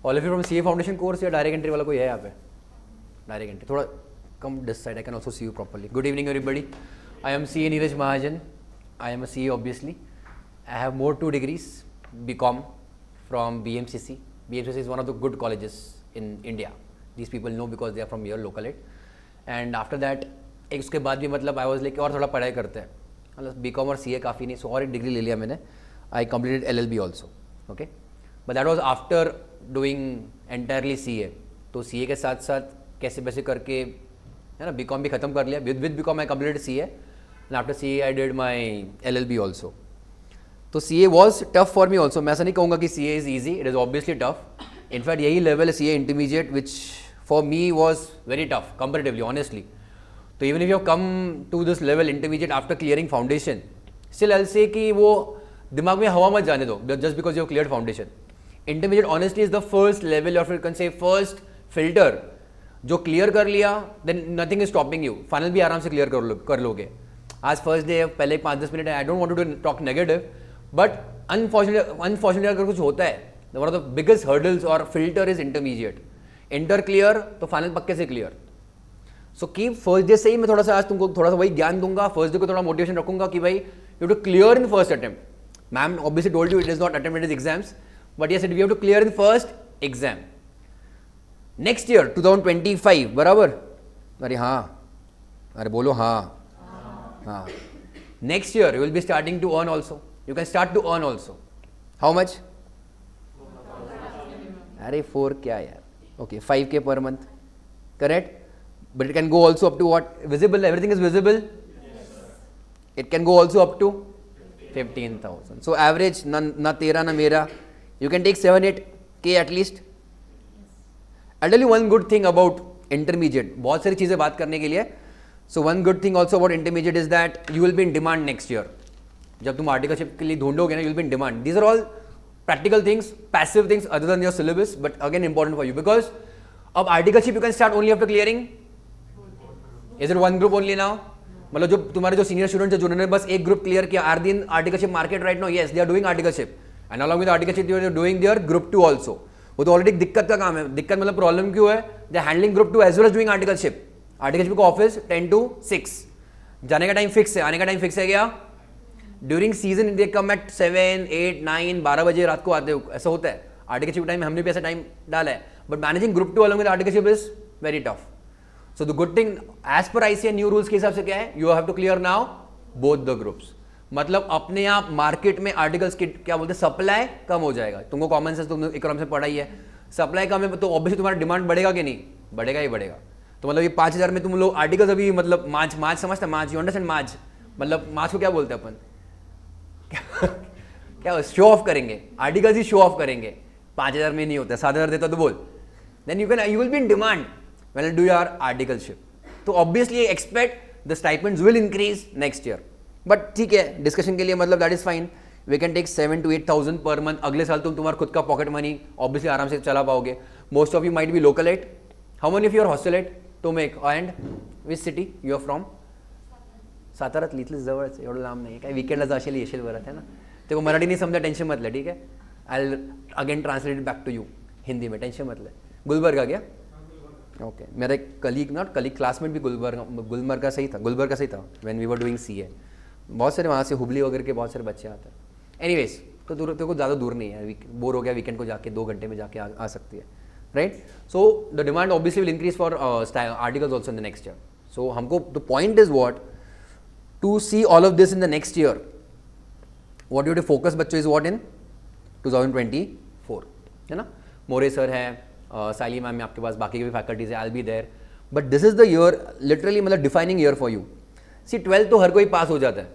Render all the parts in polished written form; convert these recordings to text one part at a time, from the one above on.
All of you from CA foundation course या direct entry वाला कोई है यहाँ पे? डायरेक्ट एंट्री थोड़ा come this side, I can also see you properly. Good evening everybody. I am CA Neeraj Mahajan. I am a CA obviously. I have more 2 degrees, BCom from BMCC. BMCC is one of the good colleges in India. These people know because they are from here local it. And after that एक उसके बाद भी मतलब I was like और थोड़ा पढ़ाई करते हैं, मतलब BCom और CA काफ़ी नहीं, सो और एक डिग्री ले लिया मैंने. I completed LLB also. Okay, but that was after doing entirely CA. तो CA के साथ साथ कैसे वैसे करके है ना BCom भी ख़त्म कर लिया. With BCom I completed CA. And after CA I did my LLB also. तो CA was tough for me also. मैं ऐसा नहीं कहूँगा कि CA is easy. It is obviously tough. In fact यही level है CA intermediate which for me was very tough comparatively honestly. तो even if you have come to this level intermediate after clearing foundation, still I'll say कि वो दिमाग में हवा मत जाने दो just because you have cleared foundation. Intermediate honestly is the first level or you can say first filter. जो clear कर लिया then nothing is stopping you. Final भी आराम से clear कर लोगे. आज फर्स्ट डे है, पहले 5-10 मिनट है. I don't want to talk negative but unfortunately अगर कुछ होता है one of the biggest hurdles और filter is intermediate. Inter clear तो फाइनल पक्के से क्लियर. सो की फर्स्ट डे से ही मैं थोड़ा सा आज तुमको थोड़ा सा वही ज्ञान दूंगा. फर्स्ट डे को थोड़ा मोटिवेशन रखूंगा कि भाई you to clear in first attempt. Ma'am obviously told you it is not attempt, it is exams, but yes it we have to clear in first exam. Next year 2025 बराबर. अरे हाँ, अरे बोलो हाँ. हाँ, next year you will be starting to earn also. You can start to earn also. How much? अरे 4 क्या यार? Okay, 5K per month. Correct? But it can go also up to what? Visible. Everything is visible. Yes. It can go also up to 15,000. So average ना तेरा ना मेरा. You can take 7-8K at least. I'll tell you one good thing about intermediate. बहुत सारी चीजें बात करने के लिए. So one good thing also about intermediate is that you will be in demand next year. जब तुम आर्टिकलशिप के लिए ढूंढोगे ना, you will be in demand. These are all practical things, passive things other than your syllabus, but again important for you because अब articleship you can start only after clearing. Is it one group only now? मतलब जो तुम्हारे जो senior students हैं जिन्होंने बस एक group clear किया, are they in articleship market right now? Yes, they are doing articleship. And along with articleship they are doing their group 2 also. वो तो ऑलरेडी दिक्कत का काम है. दिक्कत मतलब प्रॉब्लम क्यों है? They are handling group 2 as well as doing articleship. Articleship का ऑफिस 10 to 6, जाने का टाइम फिक्स है, आने का टाइम फिक्स है क्या? ड्यूरिंग सीजन दे कम एट 7, 8, 9, 12 बजे रात को आते हो, ऐसा होता है. आर्टिकलशिप टाइम में हमने भी ऐसा टाइम डाला है, but managing group 2 along with articleship is very tough. So the good thing as पर ICAI न्यू रूल्स के हिसाब से क्या है, you have to clear now both the groups. मतलब अपने आप मार्केट में आर्टिकल्स की क्या बोलते हैं सप्लाई कम हो जाएगा. तुमको कॉमन सेंस तुमने इकोनॉमिक्स में पढ़ाई है, सप्लाई कम है तो ऑब्वियसली तुम्हारा डिमांड बढ़ेगा कि नहीं? बढ़ेगा ही बढ़ेगा. तो मतलब ये 5,000 में तुम लोग आर्टिकल्स अभी मतलब मार्च समझते हैं? March, you understand March? मतलब मार्च को क्या बोलते हैं अपन? क्या शो ऑफ करेंगे, आर्टिकल्स ही शो ऑफ करेंगे. 5,000 में नहीं होता, 7,000 देता तो बोल. Then you will be in demand when you do your articleship. तो obviously expect the stipends will increase next year. But ठीक है, डिस्कशन के लिए मतलब that is fine. We can take 7 to 8,000 per month. अगले साल तुम तुम्हारा खुद का पॉकेट मनी ऑब्वियसली आराम से चला पाओगे. Most of you might be localite. How many of you are hostelite? तुम एक. And which city you are from? सातारात. इथलं जवळच, एवढं लांब नाही. काय विकेंडला जाशील येशील बरं है ना. तेव्हा मराठी नहीं समझा टेंशन मत ले, ठीक है. I will again translate back to you Hindi में, टेंशन मत ले. गुलबर्गा क्या? ओके. मेरा एक कलीग नॉट कलीग क्लासमेट भी गुलबर्गा से ही था when we were doing CA. बहुत सारे वहाँ से हुबली वगैरह के बहुत सारे बच्चे आते हैं. एनीवेज तो तेरे को ज़्यादा दूर नहीं है, बोर हो गया वीकेंड को जाके 2 घंटे में जाके आ सकती है. Right? So the demand obviously will increase for articles also in the next year. So हमको the point is what? To see all of this in the next year, what you have to focus बच्चों is what in 2024, है ना. मोरे sir है, साइली ma'am आपके पास, बाकी के भी faculties है, I'll be there. But this is the year literally मतलब defining year for you. See 12th तो हर कोई पास हो जाता है,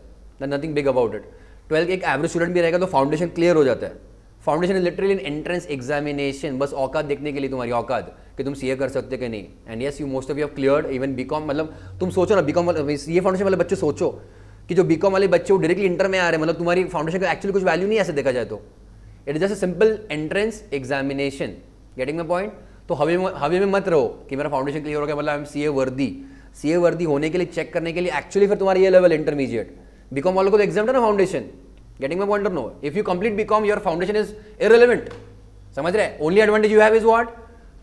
nothing big about it. 12th एक एवरेज स्टूडेंट भी रहेगा तो फाउंडेशन क्लियर हो जाता है. Foundation is literally in entrance examination, बस औकात देखने के लिए, तुम्हारी औकात कि तुम CA कर सकते कि नहीं. And yes, you most of you have cleared even BCom. मतलब तुम सोचो ना, BCom CA फाउंडेशन वाले बच्चे सोचो कि जो BCom वाले बच्चे वो डायरेक्टली इंटर में आ रहे हैं, मतलब तुम्हारी फाउंडेशन का एक्चुअली कुछ वैल्यू नहीं है ऐसे देखा जाए तो. It is just a simple entrance examination. Getting my point? तो हवे में मत रहो कि मेरा फाउंडेशन क्लियर हो गया मतलब आई एम CA वर्दी होने के लिए, चेक करने के लिए एक्चुअली फिर तुम्हारा ये लेवल इंटरमीडिएट. BCom वालों को तो एग्जाम था ना foundation. Getting my point or no? If you complete BCom, your foundation is irrelevant. समझ रहे? Only advantage you have is what,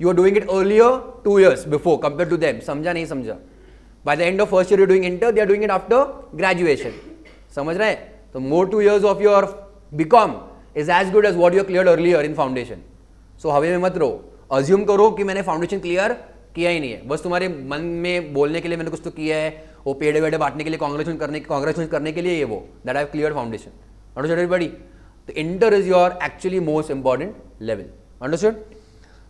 you are doing it earlier 2 years before compare to them. समझा नहीं समझा? By the end of first year you doing inter, they are doing it after graduation. समझ रहे? तो more 2 years of your BCom is as good as what you clear earlier in foundation. So हवे में मत रहो, assume करो कि मैंने फाउंडेशन क्लियर किया ही नहीं है, बस तुम्हारे मन में बोलने के लिए मैंने कुछ तो किया है, वो पेड़ वेड़े बांटने के लिए, कांग्रेचुलेशन करने के लिए ये वो, that I have clear foundation. Understood everybody? तो inter is your actually most important level. Understood?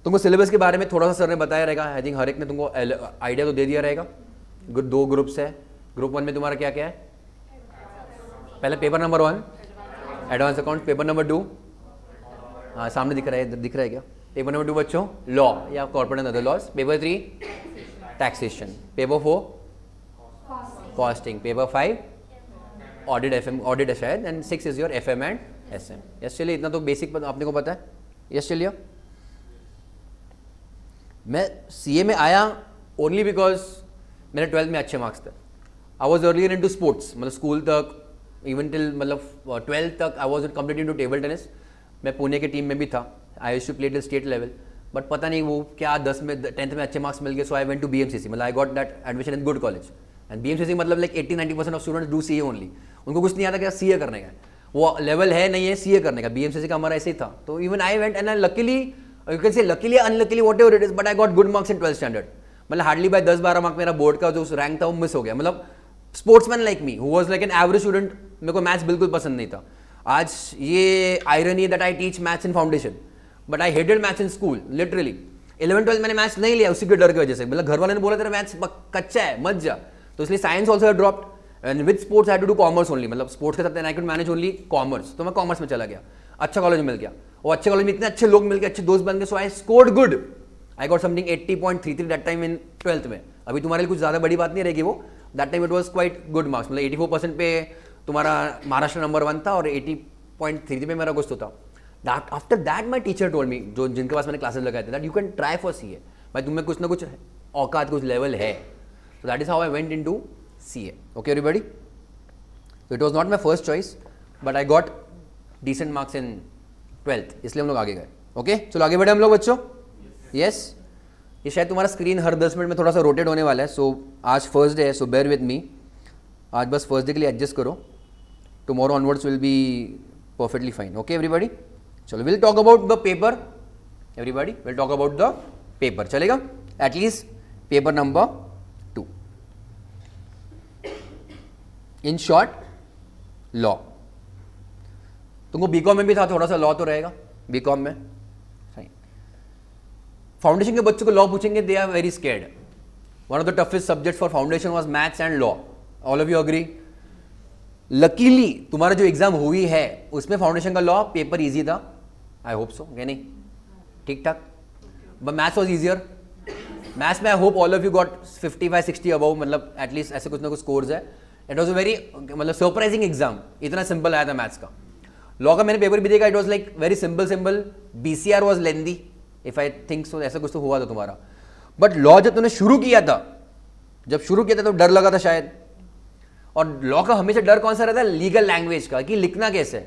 तुमको सिलेबस के बारे में थोड़ा सा सर ने बताया रहेगा. आई थिंक हर एक ने तुमको आइडिया तो दे दिया रहेगा. 2 ग्रुप्स है. ग्रुप 1 में तुम्हारा क्या क्या है? पहले paper number 1 advance account, paper number 2 हाँ सामने दिख रहा है, दिख रहा है क्या? पेपर नंबर 2 बच्चों लॉ या corporate and other laws. Paper 3 taxation. Paper 4 costing. Paper 5 audit, FM audit है शायद, and 6 is your FM and SM. Yes चलिए, इतना तो बेसिक आपने को पता है. यस चलिए, मैं CA में आया ओनली बिकॉज मेरे 12th में अच्छे मार्क्स थे. I was earlier in to sports, मतलब स्कूल तक, इवन टिल मतलब 12th तक I was complete in to table tennis. मैं पुणे के टीम में भी था. I used to play till state level, but पता नहीं वो क्या 10th में अच्छे मार्क्स मिल गए, so I went to BMCC. मतलब I got that admission in good college. And BMCC मतलब like 80-90% of students do CA only. उनको कुछ नहीं आता क्या CA करने का, वो लेवल है नहीं है CA करने का. BMCC का हमारा ऐसे ही था. तो even I went and I luckily, you can से luckily unluckily what ever it is, but I got good marks in 12th standard. मतलब हार्डली बाय 10-12 मार्क मेरा बोर्ड का जो रैंक था वो मिस हो गया. मतलब sportsman like me who was like an average student, मेरे को मैथ्स बिल्कुल पसंद नहीं था. आज ये irony that I teach maths in foundation, but I hated maths in school literally. 11th-12th मैंने मैथ्स नहीं लिया उसी के डर की वजह से. मतलब घर वाले ने बोला तेरा मैथ्स कच्चा है मत जा, तो इसलिए science also dropped. And with sports I to do commerce only, मतलब स्पोर्ट्स के साथ I could manage only commerce. तो मैं कॉमर्स में चला गया. अच्छा कॉलेज मिल गया, और अच्छे कॉलेज में इतने अच्छे लोग मिल गए, अच्छे दोस्त बन गए. So I scored good. I got something 80.33 that time in 12th में. अभी तुम्हारे लिए कुछ ज़्यादा बड़ी बात नहीं रहेगी वो. That time it was quite good marks. मतलब 84% पे तुम्हारा महाराष्ट्र नंबर 1 था और 80.33 पे मेरा कुछ तो था. After that my teacher told me, जो जिनके पास मैंने क्लासेस लगाए थे, that you can try for CA. भाई तुम्हें कुछ ना कुछ औकात, कुछ लेवल है. So that is how I went in to CA. Okay everybody? So it was not my first choice, but I got decent marks in 12th, इसलिए हम लोग आगे गए. ओके चलो आगे बढ़े हम लोग बच्चों. यस ये शायद तुम्हारा स्क्रीन हर 10 मिनट में थोड़ा सा रोटेट होने वाला है. सो आज फर्स्ट डे है, सो बेयर विद मी. आज बस फर्स्ट डे के लिए एडजस्ट करो. Tomorrow onwards will be perfectly fine. Okay everybody? चलो will talk about the paper. Everybody will talk about the paper. चलेगा? At least paper number 2. In short law. तुमको BCom में भी था, थोड़ा सा लॉ तो रहेगा बीकॉम में. सही. फाउंडेशन के बच्चों को लॉ पूछेंगे, they are very scared. One of the toughest subject for foundation was maths and law. All of you agree? Luckily तुम्हारा जो एग्जाम हुई है उसमें फाउंडेशन का लॉ पेपर इजी था. आई होप सो, क्या नहीं? ठीक ठाक. But maths was easier. Maths में I hope all of you got 55-60 above, मतलब एटलीस्ट ऐसे कुछ ना कुछ स्कोर्स है. इट वॉज अ वेरी मतलब सरप्राइजिंग एग्जाम. इतना सिंपल आया था मैथ्स का. लॉ का मैंने पेपर भी देखा, it was like very simple. BCR was lengthy if I think so, ऐसा कुछ तो हुआ था तुम्हारा. बट लॉ जब तुमने शुरू किया था, तो डर लगा था शायद. और लॉ का हमेशा डर कौन सा रहता है? लीगल लैंग्वेज का, कि लिखना कैसे.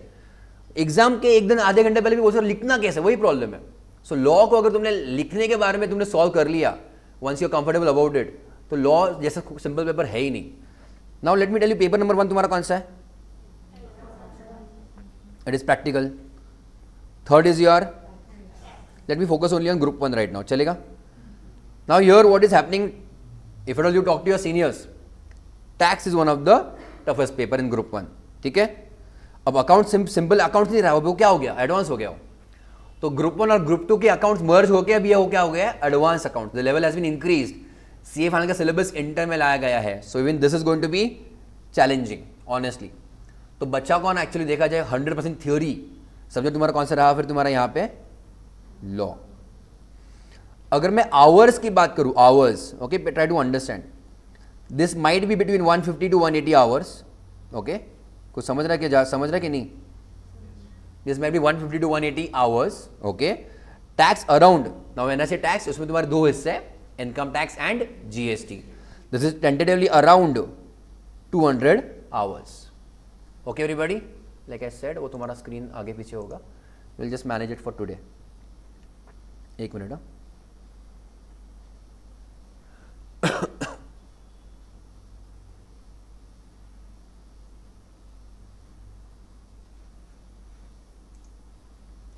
एग्जाम के एक दिन आधे घंटे पहले भी बोल सकते लिखना कैसे, वही प्रॉब्लम है. सो लॉ को अगर तुमने लिखने के बारे में तुमने सॉल्व कर लिया, once you are comfortable about it, तो लॉ जैसा सिंपल पेपर है ही नहीं. Now let me tell you, paper number 1 तुम्हारा कौन सा है? It is practical. Third is your, let me focus only on group 1 right now. चलेगा? Now here what is happening, if at all you talk to your seniors, tax is one of the toughest paper in group 1. ठीक है? अब account simple account नहीं रहा, वो क्या हो गया? एडवांस हो गया. तो ग्रुप 1 और ग्रुप 2 के अकाउंट्स मर्ज होकर अब ये क्या हो गया? Advance account. The level has been increased. CA final का सिलेबस इंटर में लाया गया है. So even this is going to be challenging honestly. तो बच्चा कौन एक्चुअली देखा जाए 100% थ्योरी सब्जेक्ट तुम्हारा कौन सा रहा? फिर तुम्हारा यहाँ पे लॉ. अगर मैं आवर्स की बात करूं, hours, okay, try to understand. This might be between 150 to 180 hours. Okay, कुछ समझ रहा है क्या? समझ रहा है कि नहीं? This might be 150 to 180 hours. Okay. Tax around, now when I say tax, उसमें तुम्हारे दो हिस्से हैं, income tax and GST. This is tentatively around 200 hours. Okay everybody, like I said, वो तुम्हारा स्क्रीन आगे पीछे होगा. Will just manage it for today. एक मिनट।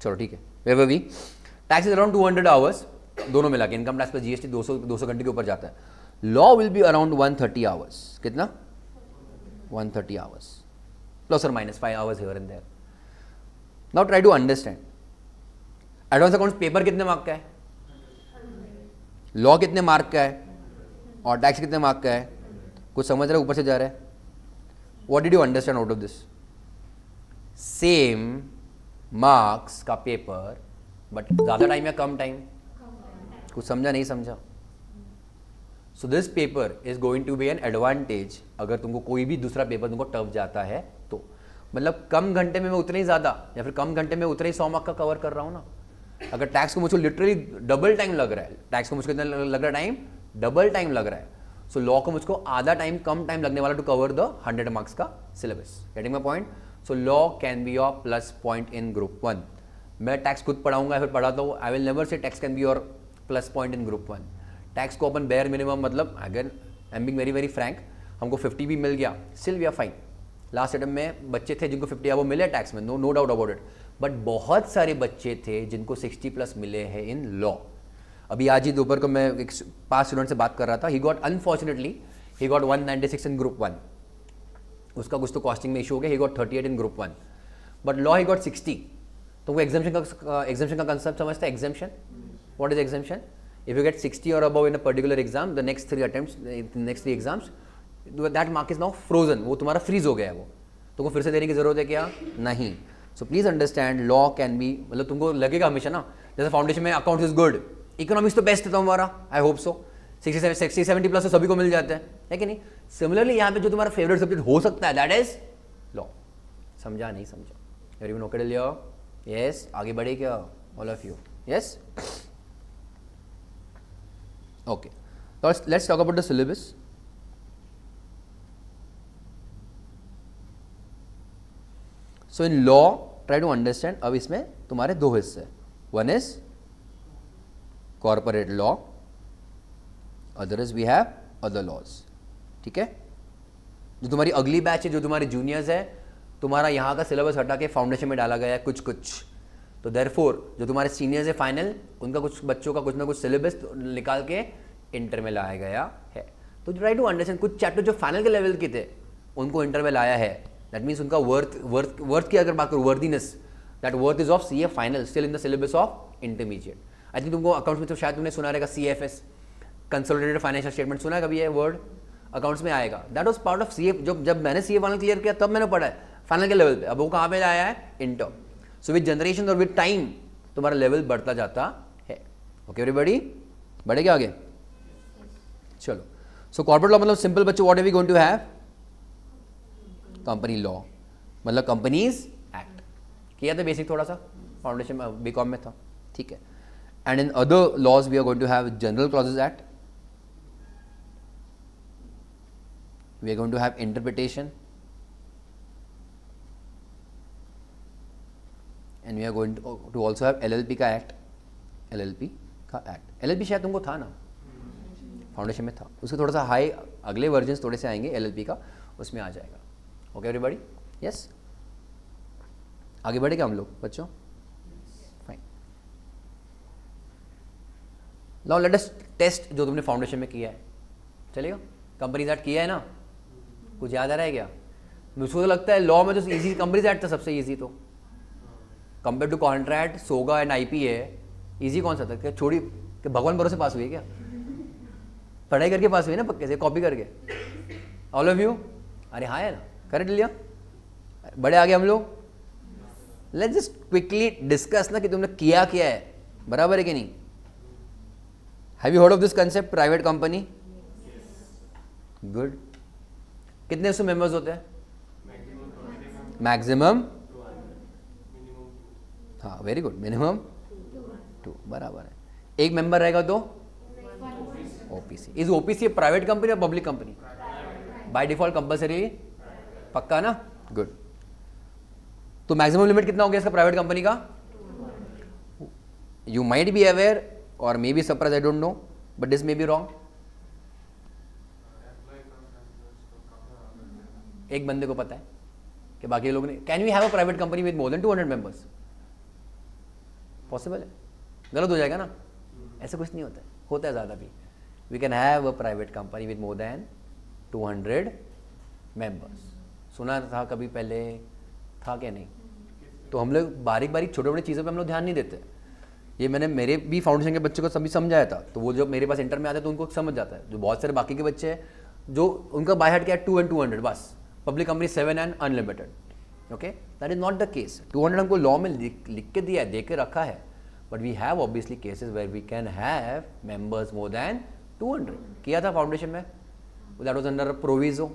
चलो ठीक है, way we tax is around 200 hours, दोनों मिला के इनकम टैक्स पर जीएसटी 200 घंटे के ऊपर जाता है। Law will be around 130 hours, कितना 130 आवर्स प्लस और minus 5 hours here and there. Now try to understand advance accounts paper कितने मार्क का है, लॉ कितने मार्क का है और टैक्स कितने मार्क का है, कुछ समझ रहे ऊपर से जा रहा है। What did you understand out of this? Same marks का पेपर बट ज्यादा टाइम या कम टाइम, कुछ समझा नहीं समझा? So this paper is going to be an advantage अगर तुमको कोई भी दूसरा पेपर तुमको टफ जाता है तो, मतलब कम घंटे में मैं उतने ही ज्यादा या फिर कम घंटे में उतने ही 100 मार्क का कवर कर रहा हूं ना। अगर टैक्स को मुझको लिटरली डबल टाइम लग रहा है, टैक्स को मुझको कितना लग रहा है टाइम, डबल टाइम लग रहा है, सो लॉ को मुझको आधा टाइम कम टाइम लगने वाला टू कवर द 100 मार्क्स का syllabus. Getting my point? So law can be your plus point in group 1। मैं टैक्स खुद पढ़ाऊंगा या फिर पढ़ाता हूँ, I will never say tax can be your plus point in group 1। Tax को अपन बेयर मिनिमम, मतलब अगर I am being very very frank, हमको 50 भी मिल गया still we are fine. Last attempt में बच्चे थे जिनको 50 वो मिले टैक्स में, no doubt about it, but बहुत सारे बच्चे थे जिनको 60 प्लस मिले हैं इन लॉ। अभी आज ही दोपहर को मैं एक 5 स्टूडेंट से बात कर रहा था, he got unfortunately he got 196 in group 1, उसका कुछ तो कॉस्टिंग में इशू हो गया, he got 38 in group 1, but law he got 60। तो वो एग्जाम्शन का कंसेप्ट समझता है? Exemption, what is exemption? If you get 60 or above in a particular exam, the next 3 attempts, the next 3 exams, that mark is now frozen, वो तुम्हारा freeze हो गया है, वो तुमको फिर से देने की जरूरत है क्या? नहीं। So please understand law can B, मतलब तुमको लगेगा हमेशा ना जैसे फाउंडेशन में अकाउंट्स इज गुड, इकोनॉमिक्स तो बेस्ट है तुम्हारा, आई होप सो 60-70 प्लस तो सभी को मिल जाता है कि नहीं? सिमिलरली यहाँ पे जो तुम्हारा फेवरेट सब्जेक्ट हो सकता है दैट इज लॉ। समझा नहीं समझा? Everyone okay till here? Yes, आगे बढ़े क्या all of you? Yes, okay, let's talk about the syllabus. So in law try to understand, अब इसमें तुम्हारे दो हिस्से, one is corporate law, other is we have other laws। ठीक है, जो तुम्हारी अगली बैच है, जो तुम्हारे जूनियर्स है, तुम्हारा यहाँ का सिलेबस हटा के फाउंडेशन में डाला गया है कुछ कुछ, तो देयरफॉर जो तुम्हारे सीनियर्स है फाइनल, उनका कुछ बच्चों का कुछ ना कुछ सिलेबस निकाल के इंटर में लाया गया है। तो ट्राई टू अंडरस्टैंड, कुछ चैप्टर जो फाइनल के लेवल के थे उनको इंटर में लाया है, दैट मीन्स उनका वर्थ की अगर बात करूँ, worthiness, that worth is of CA final still in the syllabus of intermediate. I think तुमको अकाउंट्स में तो शायद तुमने सुना रहेगा CFS, कंसोलिडेटेड फाइनेंशियल स्टेटमेंट, सुना है कभी? ये वर्ड अकाउंट्स में आएगा, that was part of CA। जब मैंने CA फाइनल क्लियर किया तब मैंने पढ़ा है फाइनल के लेवल पे, अब वो कहाँ पे आया है? इंटर। सो विद जनरेशन और विद टाइम तुम्हारा लेवल बढ़ता जाता है। ओके एवरीबॉडी, बढ़ेगा आगे? चलो, सो कॉर्पोरेट लॉ मतलब सिंपल बच्चों, what are we going to have? Company law, मतलब कंपनीज एक्ट किया था बेसिक, थोड़ा सा फाउंडेशन में बीकॉम में था, ठीक है। And in other laws we are going to have general clauses act, we are going to have interpretation, and we are going to also have LLP का एक्ट, LLP का act. LLP शायद तुमको था ना, फाउंडेशन में था, उसके थोड़ा सा हाई अगले वर्जन्स थोड़े से आएंगे LLP का, उसमें आ जाएगा। ओके एवरीबॉडी, यस, आगे बढ़ेगा हम लोग बच्चों? Fine, now let us test जो तुमने फाउंडेशन में किया है, चलेगा? कंपनीज एक्ट किया है ना, कुछ याद आ रहा है क्या? मुझको तो लगता है लॉ में जो इजी कंपनीज एक्ट था सबसे इजी, तो कंपेयर टू कॉन्ट्रैक्ट, सोगा एंड IPA इजी कौन सा था? क्या छोड़ी कि भगवान भरोसे पास हुई है क्या? पढ़ाई करके पास हुई ना पक्के से, कॉपी करके? All of you? अरे हाँ है ना, करेक्ट लिया, बड़े आगे हम लोग। लेट्स जस्ट क्विकली डिस्कस ना कि तुमने किया क्या है, बराबर है कि नहीं? Have you heard of this concept private company? Good. कितने उसमें मेंबर्स होते हैं? मैक्सिमम, हाँ वेरी गुड, मिनिमम 2, बराबर है। एक मेंबर रहेगा तो OPC। Is OPC private company और public company? By default compulsory, पक्का ना? गुड। तो मैक्सिमम लिमिट कितना हो गया इसका प्राइवेट कंपनी का? You might be aware or maybe surprise, I don't know, but this may be wrong. एक बंदे को पता है कि बाकी लोग ने. Can we have a private company with more than 200 members? Possible है? गलत हो जाएगा ना. ऐसा कुछ नहीं होता है, होता है ज़्यादा भी. We can have a private company with more than 200 members. सुना था कभी पहले, था क्या नहीं? तो हम लोग बारीक बारीक छोटे छोटे चीज़ों पे हम लोग ध्यान नहीं देते. ये मैंने मेरे भी फाउंडेशन के बच्चों को सभी समझाया था, तो वो जब मेरे पास इंटर में आते तो उनको समझ जाता है. जो बहुत सारे बाकी के बच्चे हैं जो उनका बाय हार्ट क्या है 2 and 200 बस. Public company 7 and unlimited. Okay, that is not the case. 200 हमको लॉ में लिख के दिया है, दे के रखा है. But we have obviously cases where we can have members more than 200. किया था फाउंडेशन में, दैट वाज अंडर प्रोविजो,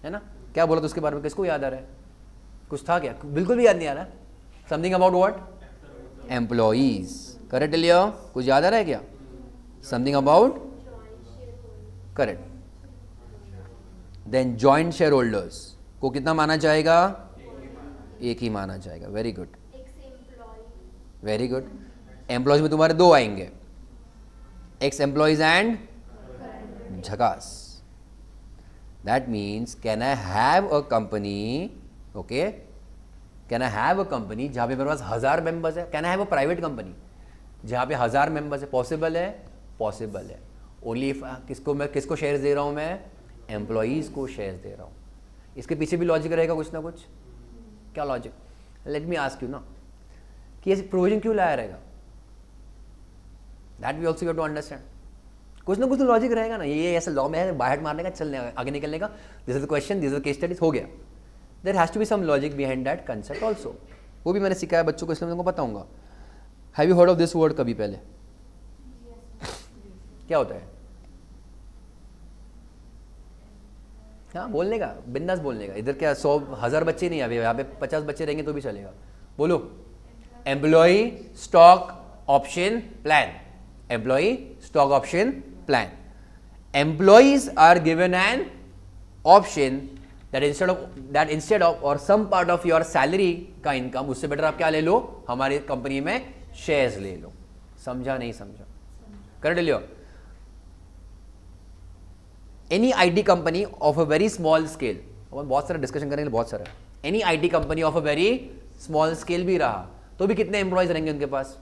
है ना. क्या बोला था उसके बारे में, किसको याद आ रहा है? कुछ था क्या? बिल्कुल भी याद नहीं आ रहा. Something about what? Employees. Correct लिया? कुछ याद आ रहा है क्या? Something about, correct. Then joint share holders को कितना माना जाएगा? एक ही माना जाएगा. Very good, very good. Employees में तुम्हारे 2 आएंगे, एक्स एम्प्लॉयज एंड झकास. That means can I have a company, okay, can I have a company जहाँ पे मेरे पास 1000 मेंबर्स है? Can I have a private company जहाँ पे 1000 मेंबर्स है? पॉसिबल है? पॉसिबल है. ओनली किसको शेयर्स दे रहा हूँ मैं? एम्प्लॉयज़ को शेयर्स दे रहा हूँ. इसके पीछे भी लॉजिक रहेगा कुछ ना कुछ. क्या logic? Let me ask you ना, कि ऐसे प्रोविजन क्यों लाया रहेगा? That we also have to understand. कुछ ना कुछ तो लॉजिक रहेगा ना. ये ऐसा लॉ में है बाहर मारने का, चलने आगे निकलने का. This is the question, this is the case studies, हो गया. There has to be some logic behind that concept also. वो भी मैंने सिखाया बच्चों को, इसलिए मैं उनको बताऊंगा. Have you heard of this word कभी पहले? क्या होता है? हाँ, बोलने का, बिंदास बोलने का. इधर क्या 100,000 बच्चे नहीं, अभी यहाँ पे 50 बच्चे रहेंगे तो भी चलेगा. बोलो. Employee stock option plan. Employee stock option plan. Employees are given an option that instead of or some part of your salary का इनकम, उससे बेटर आप क्या ले लो? हमारी कंपनी में शेयर्स ले लो. समझा नहीं समझा? Correct Leo. Any IT company of a very small scale, बहुत सारा डिस्कशन करेंगे, बहुत सारा. Any IT company of a very small scale भी रहा तो भी कितने एम्प्लॉयज रहेंगे उनके पास?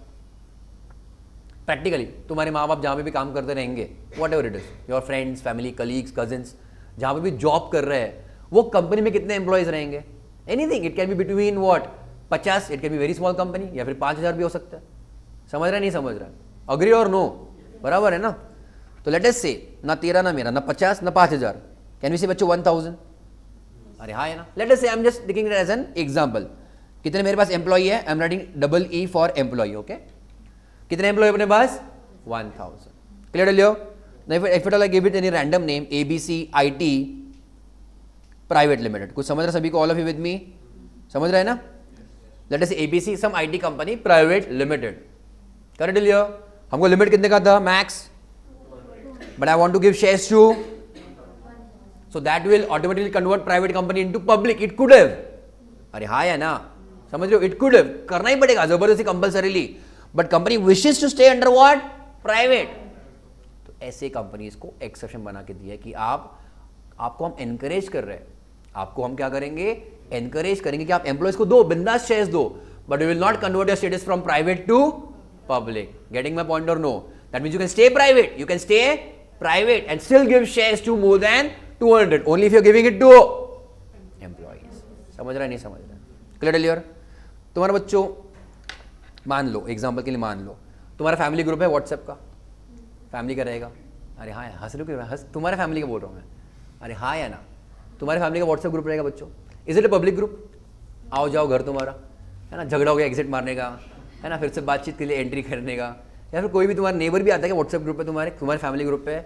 प्रैक्टिकली तुम्हारे माँ बाप जहाँ पे भी काम करते रहेंगे, what ever it is, your friends, family, colleagues, cousins, जहाँ पे भी जॉब कर रहे हैं, वो कंपनी में कितने एम्प्लॉयज रहेंगे? Anything, it can be between what 50, it can be very small company, या फिर 5000 भी हो सकता है. समझ रहा है नहीं समझ रहा? अग्री और नो? बराबर है ना? तो लेट अस से ना तेरा ना मेरा, ना 50 ना 5000. कैन वी से बच्चों 1000? अरे हाँ है ना. Let us say, I am just taking it as an example. कितने मेरे पास एम्प्लॉई है? I am writing double E for employee. Okay, कितने एम्प्लॉय अपने पास? 1000. Clear Leo? If it I give it any random name, ABC IT private limited. कुछ समझ रहे सभी को? All of you with me? समझ रहे हैं ना? Let us say ABC some IT company private limited. Correct Leo? हमको लिमिट कितने का था? Max. But I want to give shares to, so that will automatically convert private company into public. It could have. अरे हाँ है ना? समझ रहे हो? It could have. करना ही पड़ेगा जबरदस्ती, compulsorily. But company wishes to stay under what? Private. तो ऐसे कंपनीज को एक्सेप्शन बना के दिया कि आपको हम एनकरेज कर रहे हैं. आपको हम क्या करेंगे? एनकरेज करेंगे कि आप एम्प्लॉयज को दो, बिंदास शेयर्स दो, but we will not convert your status from private to public. Getting my point और no? That means you can stay private, you can stay private and still give shares to more than 200, only if you are giving it to employees. समझ रहा है नहीं समझ रहा? Clear? तुम्हारे बच्चों, मान लो एग्जाम्पल के लिए, मान लो तुम्हारा फैमिली ग्रुप है व्हाट्सएप का. फैमिली का रहेगा. अरे हाँ, हंस रहे हो? हंस, तुम्हारे फैमिली का बोल रहा हूँ मैं. अरे हाँ या ना? तुम्हारे फैमिली का व्हाट्सएप ग्रुप रहेगा बच्चों. Is it a public group? आओ जाओ घर तुम्हारा, है ना, झगड़ा हो गया एग्जिट मारने का, है ना, फिर से बातचीत के लिए एंट्री करने का. या फिर कोई भी तुम्हारा नेबर भी आता है क्या व्हाट्सएप ग्रुप पे? तुम्हारे फैमिली ग्रुप पे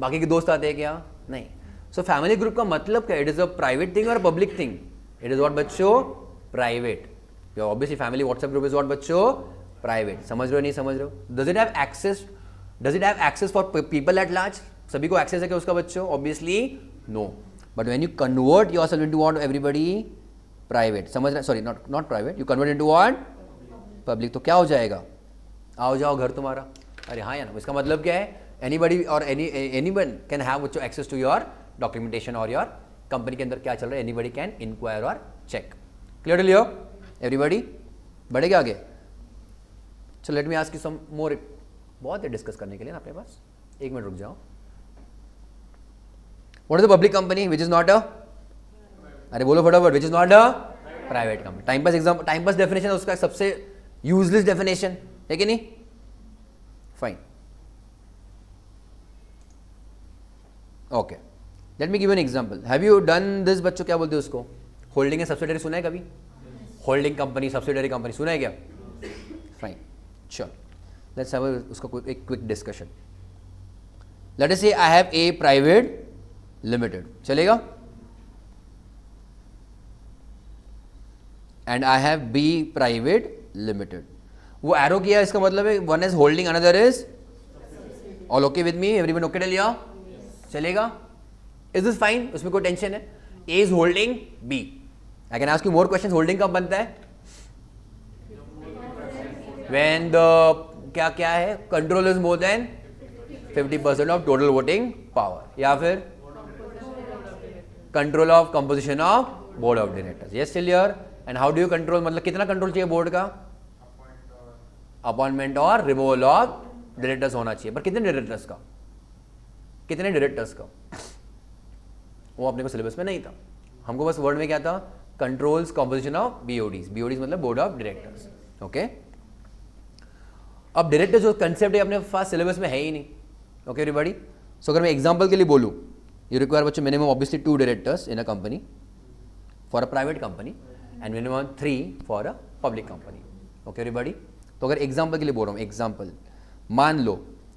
बाकी के दोस्त आते हैं क्या? नहीं. सो फैमिली ग्रुप का मतलब क्या? It is a private thing और public thing? It is what बच्चों? Private. Your obviously family WhatsApp group is what बच्चों? प्राइवेट. समझ रहे हो नहीं समझ रहे हो? Does it have access for people at large? सभी को एक्सेस है क्या उसका बच्चों? Obviously no. But when you convert yourself into what? Everybody private. समझ रहे? Sorry, not private, you convert into what? Public. तो क्या हो जाएगा? आओ जाओ घर तुम्हारा. अरे हाँ या ना, इसका मतलब क्या है, एनीबडी और anyone can have access to your documentation और योर कंपनी के अंदर क्या चल रहा है, एनीबडी कैन इंक्वायर और check. Clear to Leo everybody? बढ़ेगा आगे. चलो let me ask you some more. बहुत है डिस्कस करने के लिए ना अपने पास, एक मिनट रुक जाओ. What is the public company which is not a, अरे बोलो फटाफट, which is not a private company. Time pass exam, time pass definition उसका सबसे यूजलेस डेफिनेशन है कि नहीं? Fine. Okay, late me give an example. Have you done this? बच्चों क्या बोलते हैं उसको? होल्डिंग एंड सब्सिडरी सुना है कभी? होल्डिंग कंपनी, सब्सिडरी कंपनी सुना है क्या? फाइन, चलो लेट्स हैव उसका एक quick discussion. Let us say I have a private limited, चलेगा? And I have B private limited. वो एरो किया, इसका मतलब है one is holding, another is. All okay with me? Everyone okay tell yeah? चलेगा? Is this fine? उसमें कोई tension है? A is holding B. I can ask you more question. Holding कब बनता है? व्हेन द क्या क्या है, control is more than 50% of total voting power, या फिर control of composition of board of directors. Yes till here. And how do you control, मतलब कितना कंट्रोल चाहिए बोर्ड का? अपॉइंटमेंट और रिमूवल ऑफ डायरेक्टर्स होना चाहिए. पर कितने डायरेक्टर्स का? कितने डायरेक्टर्स का? वो अपने को सिलेबस में नहीं था. हमको बस वर्ड में क्या था? Controls composition of BODs. BODs मतलब बोर्ड ऑफ डायरेक्टर्स. ओके, अब डायरेक्टर जो कंसेप्ट है अपने पास सिलेबस में है ही नहीं. Okay everybody? सो अगर मैं एग्जांपल के लिए बोलूं, यू रिक्वायर बच्चों minimum obviously 2 directors in a company for a private company and minimum 3 for a public company. Okay everybody? तो अगर एग्जांपल के लिए बोल रहा हूँ, एग्जांपल मान लो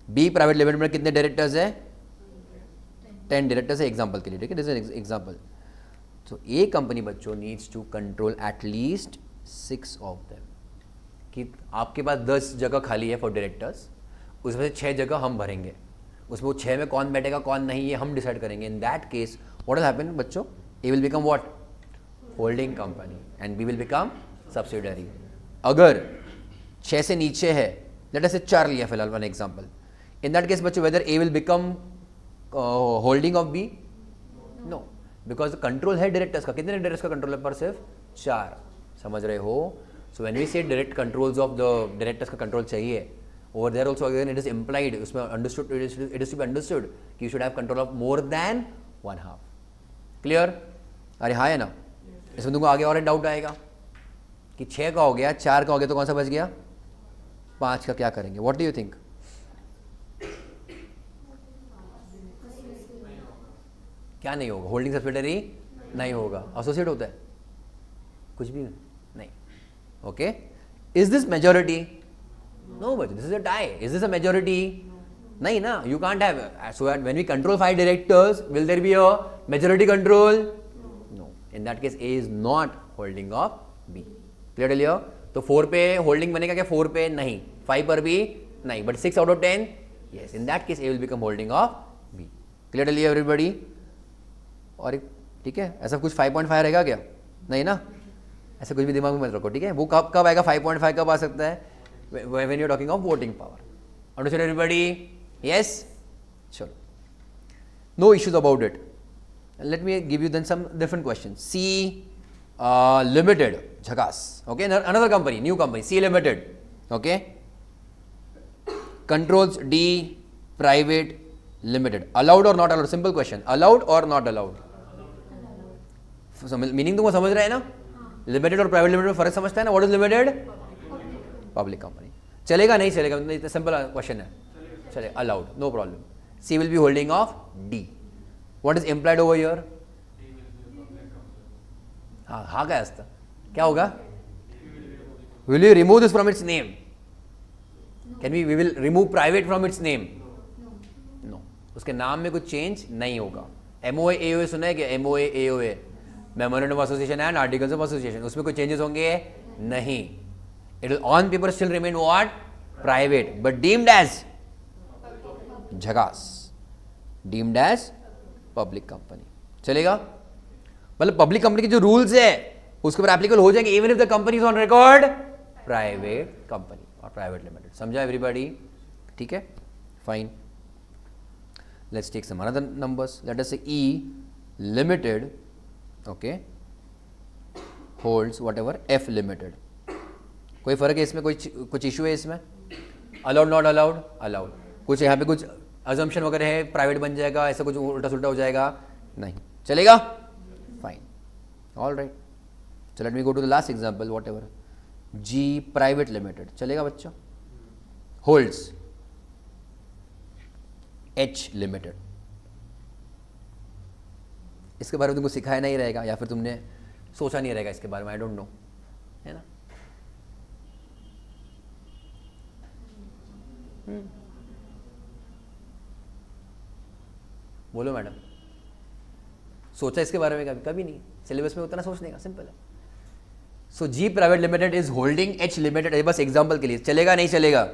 बी प्राइवेट लिमिटेड में कितने डायरेक्टर्स है? 10 डायरेक्टर्स है एग्जांपल के लिए. ठीक है, दिस इज एग्जांपल. तो ए कंपनी बच्चों needs to control at least 6 of them. कि आपके पास 10 जगह खाली है फॉर डायरेक्टर्स, उसमें से 6 जगह हम भरेंगे. उसमें वो 6 में कौन बैठेगा कौन नहीं, ये हम डिसाइड करेंगे. In that case what will happen बच्चों? A will become what? Holding company and B will become subsidiary. अगर 6 से नीचे है, लेट अस से 4 लिया फिलहाल one example. In that case बच्चों whether A will become holding of B? No, because control है डायरेक्टर्स का. कितने डायरेक्टर्स का कंट्रोल है? पर सिर्फ 4. समझ रहे हो? So when we say direct controls of the directors का कंट्रोल चाहिए, over there also again it is implied, उसमें understood, it is to be understood कि you should have control of more than 1/2. Clear? अरे हाँ है ना? इसमें तुमको आगे और डाउट आएगा कि 6 का हो गया, 4 का हो गया, तो कौन सा बच गया? 5 का क्या करेंगे? What do you think? क्या नहीं होगा? होल्डिंग सब्सिडरी नहीं होगा. एसोसिएट होता है? कुछ भी नहीं. Okay, is this majority? No but this is a tie. Is this a majority? नहीं ना. You can't have. So when we control 5 directors, will there be a majority control? No. In that case A is not holding of B. Clear Leo? तो 4 पे holding बनेगा क्या? 4 पे नहीं, 5 पर भी नहीं, but 6 out of 10 yes. In that case A will become holding of B. Clear लियो एवरीबॉडी? और ठीक है, ऐसा कुछ 5.5 रहेगा क्या? नहीं ना, ऐसा कुछ भी दिमाग में मत रखो. ठीक है, वो कब कब आएगा? 5.5 कब आ सकता है? When you are talking of voting power. Understand everybody? Yes. चलो, no issues about it. Let me give you then some different question. C limited, झकास. Okay, another company, new company, C limited. Okay, controls D private limited. Allowed और not allowed? Simple question. Allowed और not allowed? Meaning तुमको समझ रहे हैं ना? Limited और private limited में फर्क समझता है ना? What is limited? Public company. चलेगा नहीं चलेगा? इतना सिंपल क्वेश्चन है. चले, allowed, no problem. C will be holding of D. What is implied over here? हाँ हाँ, क्या असतं? क्या होगा? Will you remove this from its name? Can we will remove private from its name? No. उसके नाम में कुछ चेंज नहीं होगा. MOA AOA सुना है क्या? MOA AOA, memorandum of association and articles of association. उसमें कोई चेंजेस होंगे? नहीं. It will on paper still remain what? Private, but deemed as झकास, डीम्ड एज पब्लिक कंपनी. चलेगा? मतलब पब्लिक कंपनी के जो रूल्स है उसके ऊपर एप्लीकेबल हो जाएंगे even if the company is on record private company और प्राइवेट लिमिटेड. समझा एवरीबॉडी? ठीक है, fine. Let's take some another numbers. Let us say E limited, okay, holds whatever F limited. कोई फर्क है इसमें? कुछ इशू है इसमें? Allowed not allowed? अलाउड. कुछ यहाँ पे कुछ अजम्पशन वगैरह है, प्राइवेट बन जाएगा, ऐसा कुछ उल्टा सुल्टा हो जाएगा? नहीं. चलेगा? Fine. All right. So let me go to the last example, whatever. G private limited. चलेगा बच्चों? Holds H limited. इसके बारे में तुमको सिखाया नहीं रहेगा या फिर तुमने सोचा नहीं रहेगा इसके बारे में, आई डोंट नो, है ना? बोलो मैडम, सोचा इसके बारे में? कभी कभी नहीं. सिलेबस में उतना सोचने का, सिंपल है. So G private limited is holding H limited. बस एग्जांपल के लिए. चलेगा नहीं चलेगा?